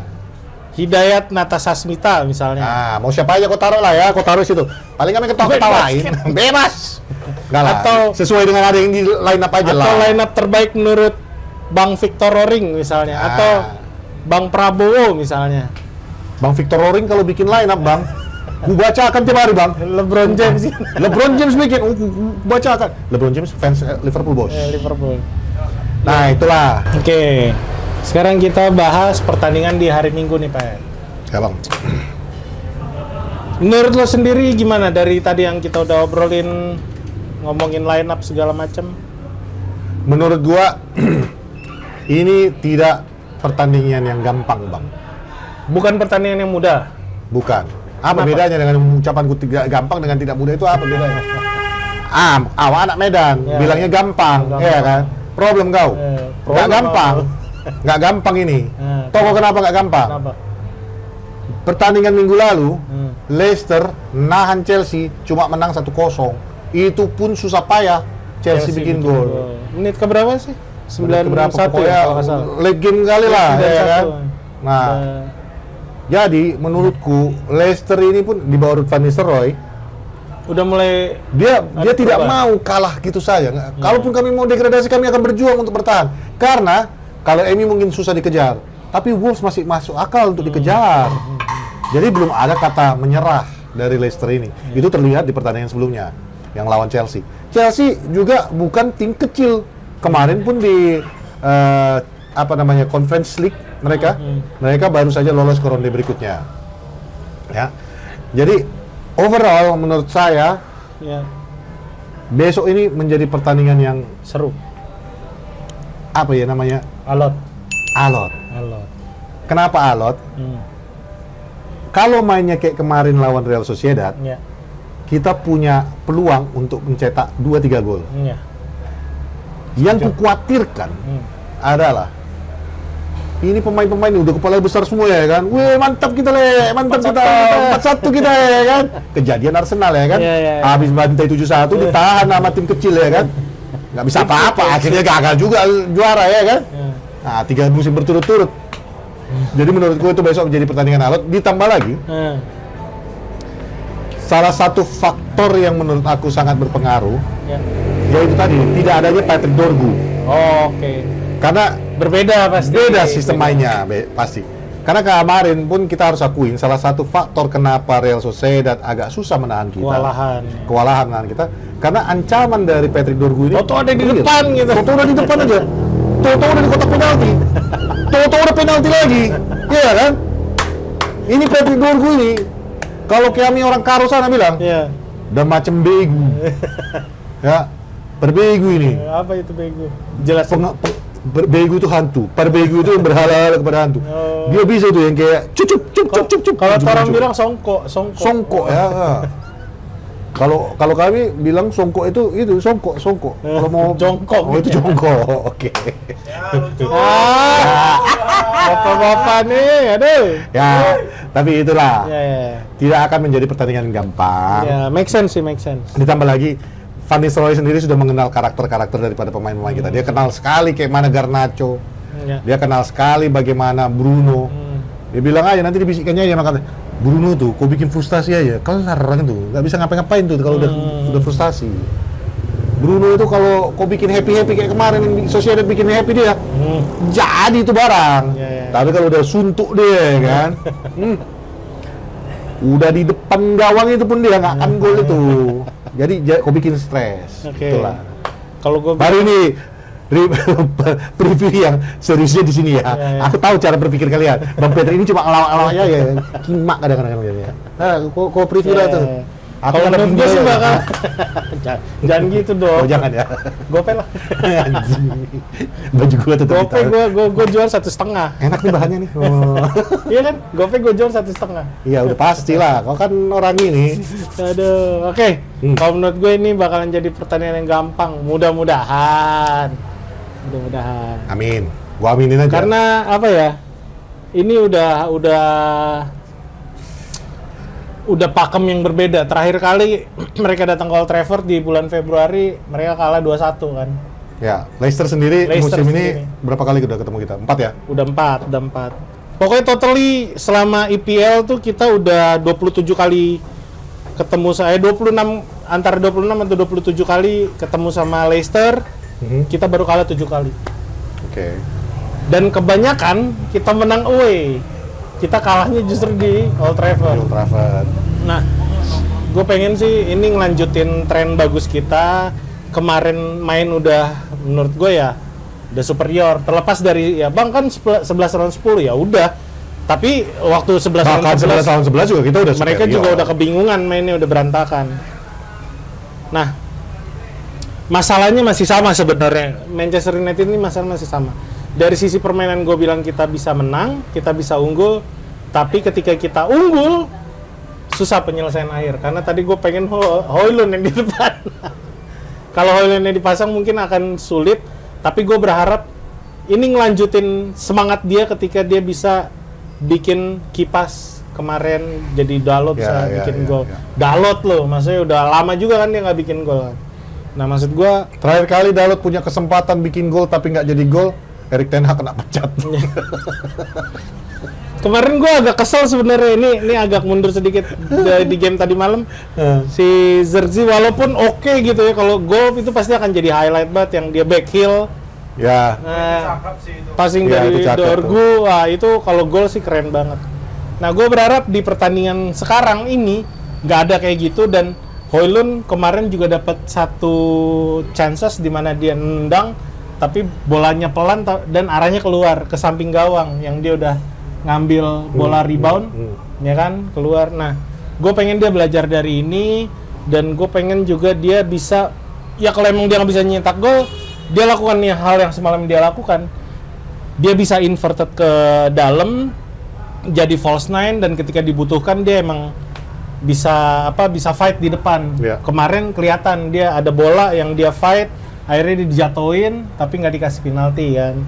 Hidayat Natasasmita misalnya. Nah, mau siapa aja kau taruh lah ya, kau taruh situ. Paling kami ketawain, bebas. Enggak lah. Atau sesuai dengan ada yang di line up aja lah. Atau line up terbaik menurut Bang Victor Roring misalnya, atau Bang Prabowo misalnya. Bang Victor Roring kalau bikin line up, Bang, gua bacakan tiap hari, Bang. LeBron James. LeBron James bikin, gua bacakan. LeBron James fans Liverpool, bos. Liverpool. Nah, itulah. Oke. Sekarang kita bahas pertandingan di hari Minggu nih, Pak. Ya, Bang. Menurut lo sendiri gimana dari tadi yang kita udah obrolin, ngomongin line up segala macam? Menurut gua ini tidak pertandingan yang gampang, Bang. Bukan pertandingan yang mudah. Bukan. Apa Kenapa? bedanya dengan ucapanku tidak gampang dengan tidak mudah itu apa bedanya? Awak anak Medan, Ya. bilangnya gampang, Gampang. ya kan? Problem kau. Nggak problem gampang. kau. Nggak gampang ini. Kenapa? Kenapa nggak gampang? Kenapa? Pertandingan minggu lalu, Hmm. Leicester nahan Chelsea cuma menang 1-0. Itu pun susah payah Chelsea bikin gol. Menit keberapa sih? 91 Berapa ya pokoknya kalau nggak salah. late game kali lah, ya 91. kan? Nah, jadi menurutku Leicester ini pun di bawah Ruud van Nistelrooy udah mulai dia Ada tidak perubahan. mau kalah gitu saja. Kalaupun kami mau degradasi, kami akan berjuang untuk bertahan. Karena kalau MU mungkin susah dikejar, tapi Wolves masih masuk akal untuk dikejar. Jadi belum ada kata menyerah dari Leicester ini. Itu terlihat di pertandingan sebelumnya yang lawan Chelsea. Chelsea juga bukan tim kecil. Kemarin pun di Conference League mereka baru saja lolos ke ronde berikutnya. Ya. Jadi overall menurut saya ya, besok ini menjadi pertandingan yang seru. apa ya namanya? Alot. Alot. Kenapa alot? Kalau mainnya kayak kemarin lawan Real Sociedad, Ya. kita punya peluang untuk mencetak 2-3 gol. Ya. Yang kukhawatirkan adalah ini pemain-pemain udah kepala besar semua ya kan. Wih, mantap kita le, mantap kita. 4-1 kita ya kan. Kejadian Arsenal ya kan. Iya, iya. Habis bantai 7-1 ditahan sama tim kecil ya kan. Nggak bisa apa-apa, akhirnya gagal juga juara ya kan. Nah, 3 musim berturut-turut. Jadi menurut gue itu besok menjadi pertandingan alot. Ditambah lagi, salah satu faktor yang menurut aku sangat berpengaruh, Ya. yaitu tadi tidak adanya Patrick Dorgu. Oke. Karena Berbeda pasti. beda sistem mainnya, pasti. Karena kemarin pun kita harus akuin salah satu faktor kenapa Real Sociedad agak susah menahan kita. Kewalahan menahan kita. Karena ancaman dari Patrick Dorgu ini. Toto ada di real. depan gitu. Toto udah di depan aja. Toto udah di kotak penalti. Toto udah penalti lagi. Iya kan? Ini Patrick Dorgu ini, kalau kami orang Karo sana bilang, Iya. udah macem begu. Ya, berbegu ini. Apa itu bego? Jelasin. Begu itu hantu, perbegu itu yang berhala kepada hantu. Oh. Dia bisa tuh yang kayak cup. Kalau orang bilang songkok. songkok ya. Kalau kami bilang songkok itu songkok. Kalau mau Jongkok. oh itu jongkok. Oke. Ya, lucu. Bapak-bapak nih, aduh. Ya, tapi itulah. Ya. Tidak akan menjadi pertandingan gampang. Ya, make sense sih, make sense. Ditambah lagi Van Nistelrooy sendiri sudah mengenal karakter-karakter daripada pemain-pemain kita. Dia kenal sekali kayak mana Garnacho. Ya. Dia kenal sekali bagaimana Bruno. Dia bilang aja nanti dibisikannya aja makanya Bruno tuh, kau bikin frustasi aja, kelar tuh, nggak bisa ngapa-ngapain tuh kalau udah frustasi. Bruno itu kalau kau bikin happy kayak kemarin Sociedad bikin happy dia, jadi itu barang. Ya. Tapi kalau udah suntuk dia kan, udah di depan gawang itu pun dia nggak akan gol itu. Jadi kau bikin stres. Oke. Itulah. Kalau gue Baru ini preview yang seriusnya di sini ya. Ya. Aku tahu cara berpikir kalian. Bang Peter ini cuma ngelawak-ngelawak aja ya. Kimak kadang-kadang ya. Nah, kok preview lah tuh. Aku kalau ada menurut gue sih video. bakal jangan gitu dong. Oh, jangan ya. Gope lah. Anjing. Baju gua tetap Gope gue jual 1,5. Enak nih bahannya nih. Oh. Iya kan? Gope gue jual 1,5. Iya, udah pasti lah. Kau kan orang ini. Aduh, oke. Kalau menurut gue ini bakalan jadi pertandingan yang gampang. Mudah-mudahan. Amin. Gua aminin aja. Karena apa ya? ini udah pakem yang berbeda. Terakhir kali mereka datang ke Old Trafford di bulan Februari, mereka kalah 2-1 kan. Ya, Leicester sendiri Leicester musim sendiri. ini berapa kali udah ketemu kita? 4 ya? Udah 4. Pokoknya totally selama IPL tuh kita udah 27 kali ketemu, saya 26, antara 26 atau 27 kali ketemu sama Leicester. Kita baru kalah 7 kali. Oke. Dan kebanyakan kita menang away. Kita kalahnya justru di Old Trafford. Old Trafford. Nah, gue pengen sih ini ngelanjutin tren bagus kita. Kemarin main udah, menurut gue ya udah superior. Terlepas dari ya bang kan 11 lawan 10 ya udah. Tapi waktu 11 lawan Bahkan 11 lawan 11 juga kita udah mereka superior. juga udah kebingungan mainnya, udah berantakan. Nah, masalahnya masih sama sebenarnya. Manchester United ini masalah masih sama. Dari sisi permainan gue bilang kita bisa menang, kita bisa unggul. Tapi ketika kita unggul, susah penyelesaian akhir. Karena tadi gue pengen Højlund yang di depan. Kalau Højlund yang dipasang mungkin akan sulit. Tapi gue berharap ini ngelanjutin semangat dia ketika dia bisa bikin kipas kemarin jadi Dalot bisa bikin gol. Dalot loh, maksudnya udah lama juga kan dia nggak bikin gol kan. Nah maksud gua terakhir kali Dalot punya kesempatan bikin gol tapi nggak jadi gol, Erik ten Hag kena pecat. Kemarin gua agak kesel sebenarnya, ini agak mundur sedikit di game tadi malam. Si Zirkzee walaupun oke gitu ya, kalau gol itu pasti akan jadi highlight banget yang dia back heel. Ya. Cakep sih itu. Passing Ya, dari itu cakep Dorgu, wah itu kalau gol sih keren banget. Nah, gue berharap di pertandingan sekarang ini nggak ada kayak gitu, dan Højlund kemarin juga dapat satu chances di mana dia nendang, tapi bolanya pelan dan arahnya keluar ke samping gawang yang dia udah ngambil bola rebound, ya kan keluar. Nah, gue pengen dia belajar dari ini, dan gue pengen juga dia bisa, ya kalau emang dia nggak bisa nyetak gol, dia lakukan nih hal yang semalam dia lakukan. Dia bisa inverted ke dalam, jadi false nine, dan ketika dibutuhkan dia emang bisa fight di depan. Yeah. Kemarin kelihatan dia ada bola yang dia fight, akhirnya dia dijatuhin tapi nggak dikasih penalti kan.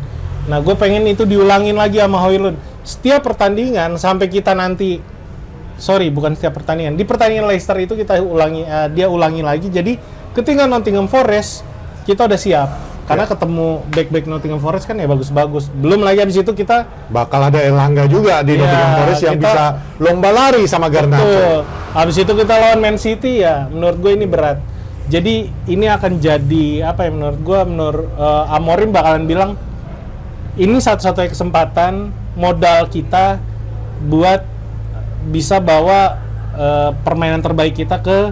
Nah, gue pengen itu diulangin lagi sama Højlund. Setiap pertandingan sampai kita nanti, bukan setiap pertandingan, di pertandingan Leicester itu kita dia ulangi lagi. Jadi ketika Nottingham Forest kita udah siap. Karena ketemu back Nottingham Forest kan ya bagus-bagus. Belum lagi abis itu kita bakal ada Elanga juga di Nottingham Forest yang bisa lomba lari sama Garnacho. Betul. Abis itu kita lawan Man City ya. Menurut gue ini berat. Jadi ini akan jadi apa ya menurut gue, Amorim bakalan bilang ini satu-satunya kesempatan modal kita buat bisa bawa permainan terbaik kita ke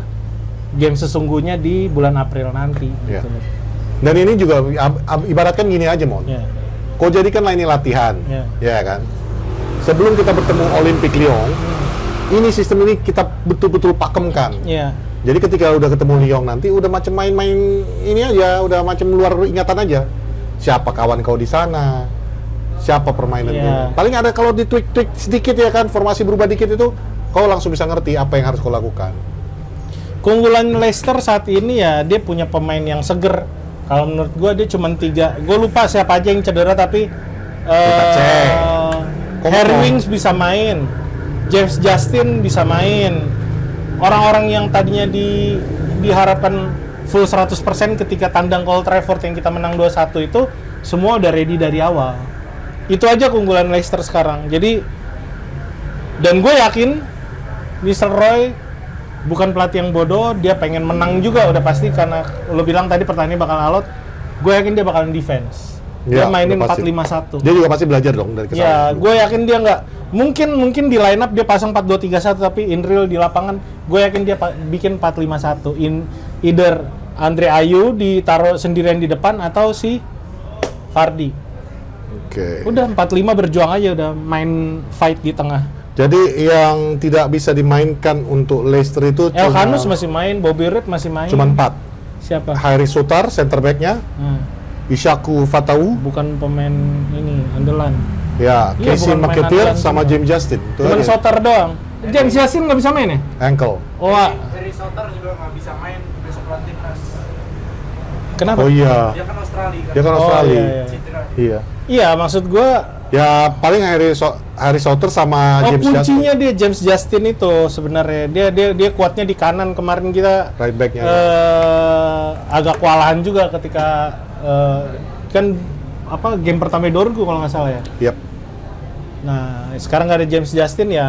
game sesungguhnya di bulan April nanti. Yeah. Gitu. Dan ini juga ibaratkan gini aja, Mon. Yeah. Kau jadikanlah ini latihan, ya kan? Sebelum kita bertemu Olympique Lyon, ini sistem ini kita betul-betul pakemkan. Yeah. Jadi ketika udah ketemu Lyon nanti, udah macam main-main ini aja, udah macam luar ingatan aja. Siapa kawan kau di sana? Siapa permainannya? Paling ada kalau di tweak sedikit ya kan, formasi berubah dikit itu, kau langsung bisa ngerti apa yang harus kau lakukan. Keunggulan Leicester saat ini ya dia punya pemain yang seger. Kalau menurut gue dia cuma 3. Gue lupa siapa aja yang cedera, tapi Kita cek. Harry Winks bisa main, James Justin bisa main. Orang-orang yang tadinya diharapkan full 100% ketika tandang Old Trafford yang kita menang 2-1 itu semua udah ready dari awal. Itu aja keunggulan Leicester sekarang. Jadi, dan gue yakin Mr. Roy bukan pelatih yang bodoh, dia pengen menang juga udah pasti, karena lo bilang tadi pertandingan bakal alot. Gue yakin dia bakalan defense. Dia mainin 4-5-1. Dia juga pasti belajar dong dari kesalahan. Ya, gue yakin dia nggak mungkin di line up dia pasang 4-2-3-1, tapi in real di lapangan gue yakin dia bikin 4-5-1. Either Andre Ayew ditaruh sendirian di depan atau si Vardy. Oke. Udah 4-5 berjuang aja, udah main fight di tengah. Jadi yang tidak bisa dimainkan untuk Leicester itu Elkanus masih main, Bobby Reed masih main. cuma 4. Siapa? Harry Souttar, center back-nya. Ishaku Fatawu. Bukan pemain ini andalan. Ya, Iya, Casey bukan pemain McAteer andalan sama semua. James Justin. Itu Cuman aja. Souttar doang. James Justin nggak bisa main ya? Ankle. Oh, Harry Souttar juga nggak bisa main besok lawan timnas. kenapa? Oh iya. Dia kan Australia kan. Dia kan Australia. iya. Cedera. Iya. Iya, maksud gue Ya paling Harry Souther sama Oh, James kuncinya Justin. dia James Justin itu sebenarnya. Dia kuatnya di kanan. Kemarin kita Right back-nya. agak kewalahan juga ketika kan apa game pertama Dorgu kalau nggak salah ya. Yap. Nah, sekarang nggak ada James Justin ya.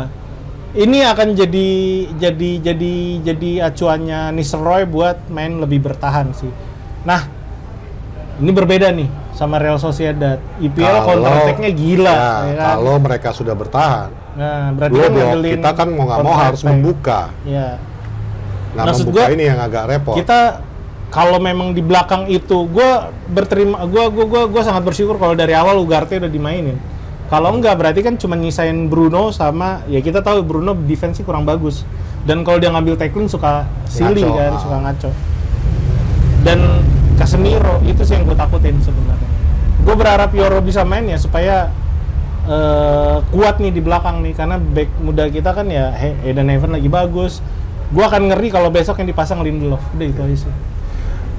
Ini akan jadi acuannya Nistelrooy buat main lebih bertahan sih. Nah, ini berbeda nih sama Real Sociedad. IPL counter attack-nya gila, ya kan? Kalau mereka sudah bertahan, Nah, berarti dua kan blok, ngandelin kita kan mau nggak mau counter harus attack. membuka. Ya. Nah, Maksud membuka gua, ini yang agak repot. Kita kalau memang di belakang itu, gue sangat bersyukur kalau dari awal Ugarte udah dimainin. Kalau enggak, berarti kan cuma nyisain Bruno sama, ya kita tahu Bruno defense-nya kurang bagus. Dan kalau dia ngambil tackling suka silly Ngaco, kan, ah. suka ngaco. Dan Casemiro, itu sih yang gue takutin sebenarnya. Gue berharap Yoro bisa main ya, supaya kuat nih di belakang nih. Karena back muda kita kan ya, Eden Heaven lagi bagus. Gue akan ngeri kalau besok yang dipasang Lindelof. Udah itu aja sih.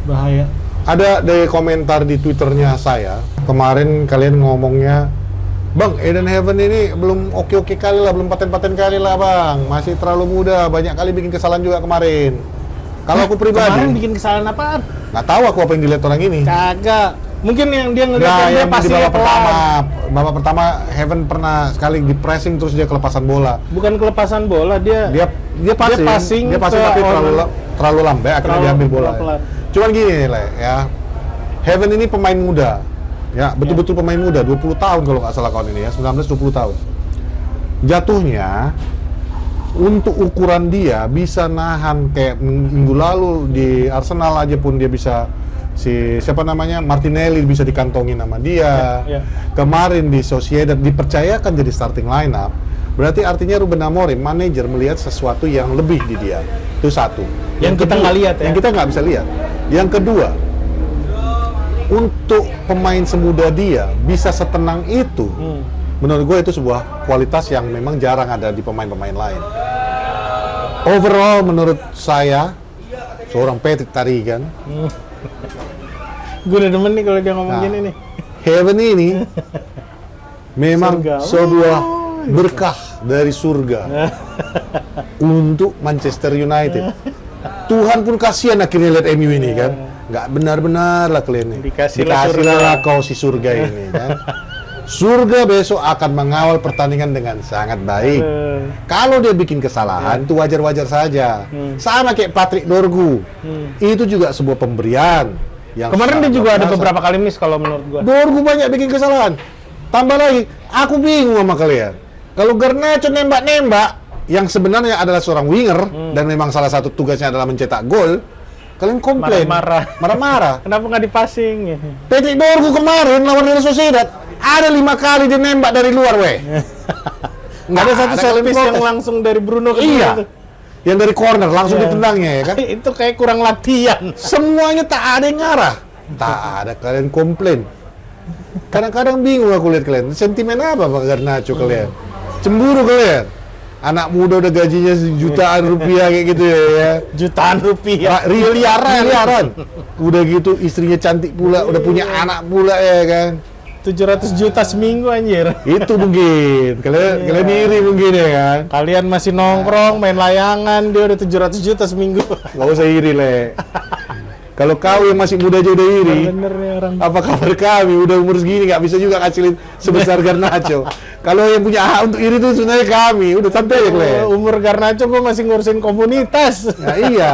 Bahaya. Ada dari komentar di Twitternya saya, kemarin kalian ngomongnya, Bang, Eden Heaven ini belum oke-oke kali lah, belum paten-paten kali lah Bang, masih terlalu muda, banyak kali bikin kesalahan juga kemarin. Kalau aku pribadi, Kemarin bikin kesalahan apaan? nggak tahu aku apa yang dilihat orang ini. Kagak. Mungkin yang dia ngeliat Nah, dia yang di passingnya babak pertama, pelan. babak pertama Heaven pernah sekali di pressing terus dia kelepasan bola. Bukan kelepasan bola, dia Dia passing ke tapi orang. terlalu lambat, akhirnya diambil bola. pelan-pelan. Cuman gini Le, ya. Heaven ini pemain muda. Ya, betul-betul pemain muda, 20 tahun kalau nggak salah kawan ini ya, 19-20 tahun. Jatuhnya untuk ukuran dia bisa nahan kayak minggu lalu di Arsenal aja pun dia bisa siapa namanya Martinelli bisa dikantongin sama dia. Ya. Kemarin di Sociedad dipercayakan jadi starting lineup. Berarti artinya Ruben Amorim manajer melihat sesuatu yang lebih di dia. Itu satu. Yang kita kedua- nggak lihat ya. Yang kita nggak bisa lihat. Yang kedua, untuk pemain semuda dia bisa setenang itu. Menurut gue itu sebuah kualitas yang memang jarang ada di pemain-pemain lain. Overall menurut saya seorang Patrick Tarigan, Gue udah demen nih kalau dia ngomong Nah. gini nih. Heaven ini memang Surga. sebuah berkah dari surga untuk Manchester United. Tuhan pun kasihan akhirnya lihat MU ini kan, nggak benar-benar lah kalian ini. Dikasihlah surga. Dikasihlah kau si surga ini kan. Surga besok akan mengawal pertandingan dengan sangat baik. Kalau dia bikin kesalahan, itu wajar-wajar saja. Sama kayak Patrick Dorgu. Itu juga sebuah pemberian. Yang Kemarin dia sangat juga ada biasa. beberapa kali miss kalau menurut gua. Dorgu banyak bikin kesalahan. Tambah lagi, aku bingung sama kalian. Kalau Garnacho nembak-nembak, yang sebenarnya adalah seorang winger, dan memang salah satu tugasnya adalah mencetak gol, kalian komplain. Marah-marah. Kenapa nggak dipasing? Ya? Patrick Dorgu kemarin lawan Real Sociedad, ada 5 kali dia nembak dari luar, weh. Nggak Ada satu set kalian piece yang protes. langsung dari Bruno ke Iya. situ. Yang dari corner langsung Iya. ditendangnya ya kan. Itu kayak kurang latihan. Semuanya tak ada yang ngarah. Tak ada kalian komplain. Kadang-kadang bingung aku lihat kalian. Sentimen apa Pak Garnacho kalian? Cemburu kalian? Anak muda udah gajinya jutaan rupiah kayak gitu ya. Jutaan rupiah. Miliaran. Udah gitu istrinya cantik pula, udah punya anak pula ya kan. 700 juta seminggu anjir. Itu mungkin. Kalian iri mungkin ya kan. Kalian masih nongkrong, main layangan, dia udah 700 juta seminggu. Gak usah iri, Le. Kalau kau yang masih muda aja udah iri, Bener nih orang. apa kabar kami? Udah umur segini nggak bisa juga ngasilin sebesar Garnacho. Kalau yang punya hak untuk iri itu sebenarnya kami. Udah santai aja, Le. Umur Garnacho gue masih ngurusin komunitas. Nah, iya.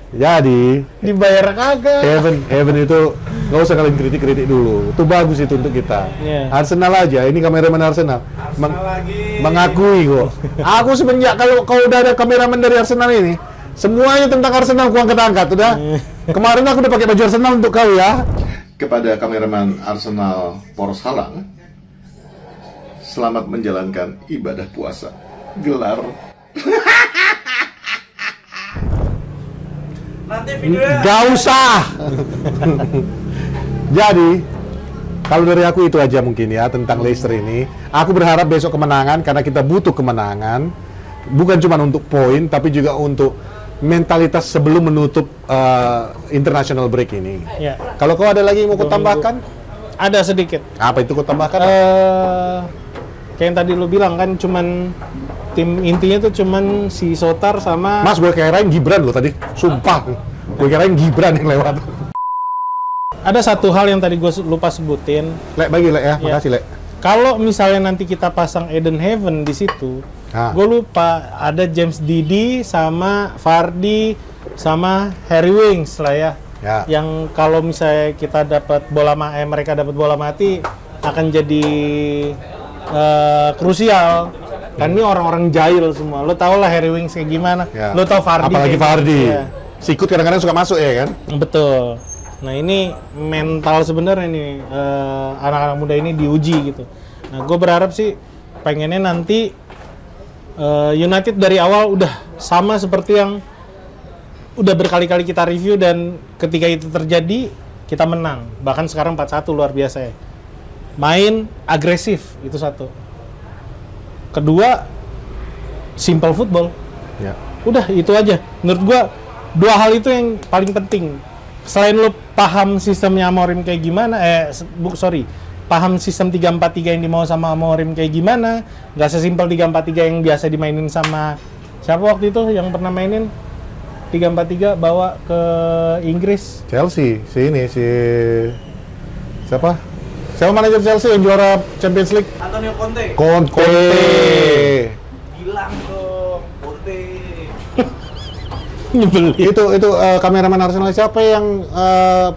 Jadi, Dibayar kagak. Heaven itu nggak usah kalian kritik dulu. Itu bagus itu untuk kita. Iya. Arsenal aja. Ini kameramen Arsenal. Mengakui kok. Aku semenjak kalau udah ada kameramen dari Arsenal ini, semuanya tentang Arsenal gua angkat-angkat, udah. Kemarin aku udah pakai baju Arsenal untuk kau ya. Kepada kameraman Arsenal Poros Halang, selamat menjalankan ibadah puasa. Gelar. Nanti videonya Gak usah. Jadi, kalau dari aku itu aja mungkin ya tentang Leicester ini. Aku berharap besok kemenangan karena kita butuh kemenangan. Bukan cuma untuk poin, tapi juga untuk mentalitas sebelum menutup international break ini. Ya. Kalau kau ada lagi yang mau kau tambahkan? Ada sedikit. Apa itu kau tambahkan? Kayak yang tadi lu bilang kan, cuman tim intinya tuh cuman si Sotar sama Mas, gue kirain Gibran lo tadi. Sumpah. Gue kirain Gibran yang lewat. ada satu hal yang tadi gue lupa sebutin. Lek, bagi Lek ya. Makasih Lek. Kalau misalnya nanti kita pasang Eden Heaven di situ, gue lupa ada James Didi sama Vardy sama Harry Winks lah ya. Yang kalau misalnya kita dapat mereka dapat bola mati akan jadi krusial. Kan ini orang-orang jahil semua. Lo tau lah Harry Winks kayak gimana. Lo tau Vardy. Apalagi Vardy. Ya. Sikut kadang-kadang suka masuk ya kan? Betul. Nah ini mental sebenarnya nih anak-anak muda ini diuji gitu. Nah gue berharap sih pengennya nanti United dari awal udah sama seperti yang udah berkali-kali kita review, dan ketika itu terjadi kita menang. Bahkan sekarang 4-1 luar biasa ya. Main agresif itu satu. Kedua, simple football. Ya. Udah itu aja. Menurut gua dua hal itu yang paling penting. Selain lo paham sistemnya Amorim kayak gimana, paham sistem 3-4-3 yang dimau sama Amorim kayak gimana, nggak sesimpel 3-4-3 yang biasa dimainin sama siapa waktu itu yang pernah mainin 3-4-3 bawa ke Inggris. Chelsea, siapa manajer Chelsea yang juara Champions League? Antonio Conte. Bilang dong, Conte. Nyebelin. Itu kameramen Arsenal siapa yang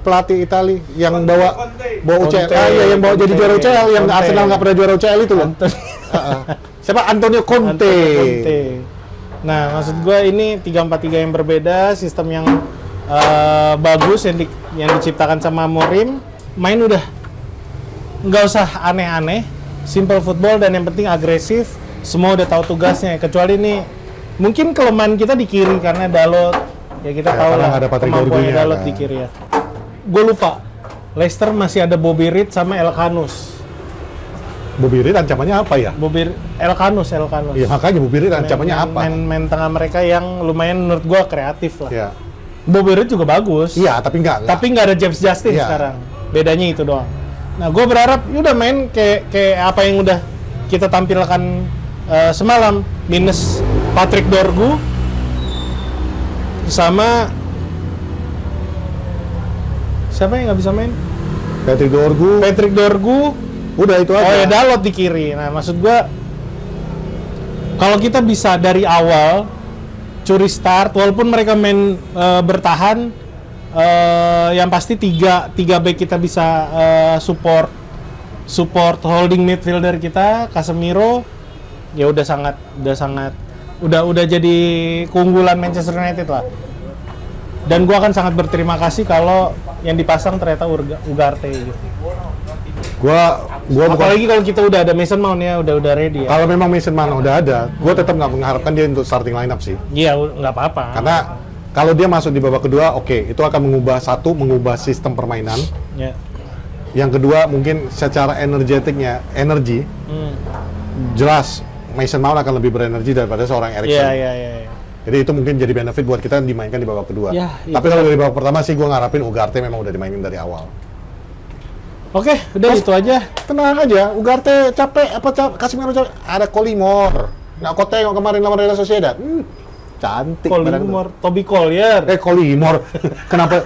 pelatih Itali yang bawa UCL? Yang bawa jadi juara UCL, yang Arsenal nggak pernah juara UCL itu loh. Siapa? Antonio Conte. Nah, maksud gue ini 3-4-3 yang berbeda, sistem yang bagus yang diciptakan sama Amorim. Main udah nggak usah aneh-aneh, simple football, dan yang penting agresif. Semua udah tahu tugasnya. Kecuali ini mungkin kelemahan kita di kiri karena Dalot, ya kita tahu lah kemampuannya Dalot kan di kiri ya. Gue lupa, Leicester masih ada Bobby Reed sama Elkanus. Bobby Reed ancamannya apa ya? Elkanus. Iya makanya Bobby Reed ancamannya apa? Main tengah mereka yang lumayan menurut gue kreatif lah. Iya. Bobby Reed juga bagus. Iya, tapi nggak ada James Justin sekarang. Bedanya itu doang. Nah, gue berharap udah main kayak apa yang udah kita tampilkan semalam, minus Patrick Dorgu sama siapa yang nggak bisa main? Patrick Dorgu. Udah itu aja. Oh ya, Dalot di kiri. Nah, maksud gua kalau kita bisa dari awal curi start, walaupun mereka main bertahan, yang pasti tiga back kita bisa support holding midfielder kita, Casemiro, ya udah jadi keunggulan Manchester United lah. Dan gua akan sangat berterima kasih kalau yang dipasang ternyata Ugarte gitu. Gua apalagi kalau kita udah ada Mason Mount ya, udah ready ya. Kalau memang Mason Mount udah ada, gua tetap nggak mengharapkan dia untuk starting lineup sih. Iya, nggak apa-apa. Karena kalau dia masuk di babak kedua, oke, itu akan mengubah sistem permainan. Ya. Yang kedua, mungkin secara energi, jelas Mason Mount akan lebih berenergi daripada seorang Eriksen. Iya. Jadi itu mungkin jadi benefit buat kita dimainkan di babak kedua. Ya, tapi kalau dari babak pertama sih gue ngarapin Ugarte memang udah dimainin dari awal. Oke, udah itu aja. Tenang aja, Ugarte capek Casemiro capek. Ada Kolimor. Nah, kau tengok kemarin lawan Real Sociedad. Cantik. Kolimor, Toby Collier. Kolimor. Kenapa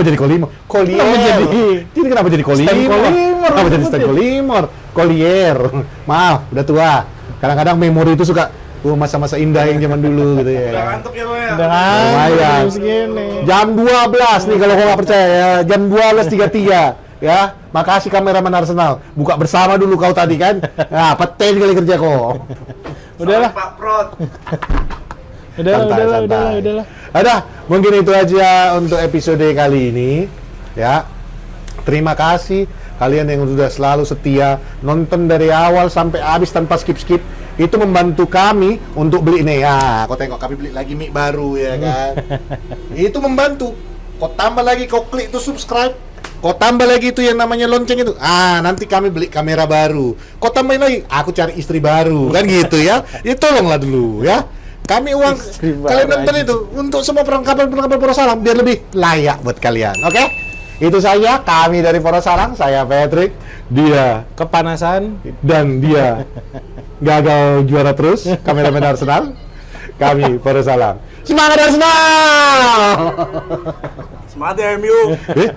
jadi Kolimor? Kenapa jadi Kolimor? Kenapa jadi Stan Kolimor? Collier. Maaf, udah tua. Kadang-kadang memori itu suka masa-masa indah yang zaman dulu gitu ya. Udah ngantuk ya, Bang ya? Udah ngantuk lumayan. segini. Jam 12 nih kalau kau nggak percaya ya. Jam 12.33. Ya, makasih kameramen Arsenal. Buka bersama dulu kau tadi kan. Nah, petain kali kerja kok. Udahlah. Pak Prot. Udahlah. Ada, mungkin itu aja untuk episode kali ini. Ya. Terima kasih kalian yang sudah selalu setia nonton dari awal sampai habis tanpa skip-skip. Itu membantu kami untuk beli ini. Ya, kau tengok kami beli lagi mic baru ya kan. Itu membantu. Kau tambah lagi, kau klik itu subscribe. Kau tambah lagi itu yang namanya lonceng itu. Nanti kami beli kamera baru. Kau tambahin lagi, aku cari istri baru. Kan gitu ya. Ya tolonglah dulu ya. Kami uang kalian nonton itu untuk semua perlengkapan Purwosalam biar lebih layak buat kalian. Oke? Itu saja kami dari Poros Sarang, saya Patrick, dia Kepanasan. dan dia gagal juara terus, kameramen Arsenal. Kami Poros Sarang. Semangat Arsenal! Semangat ya MU. Eh?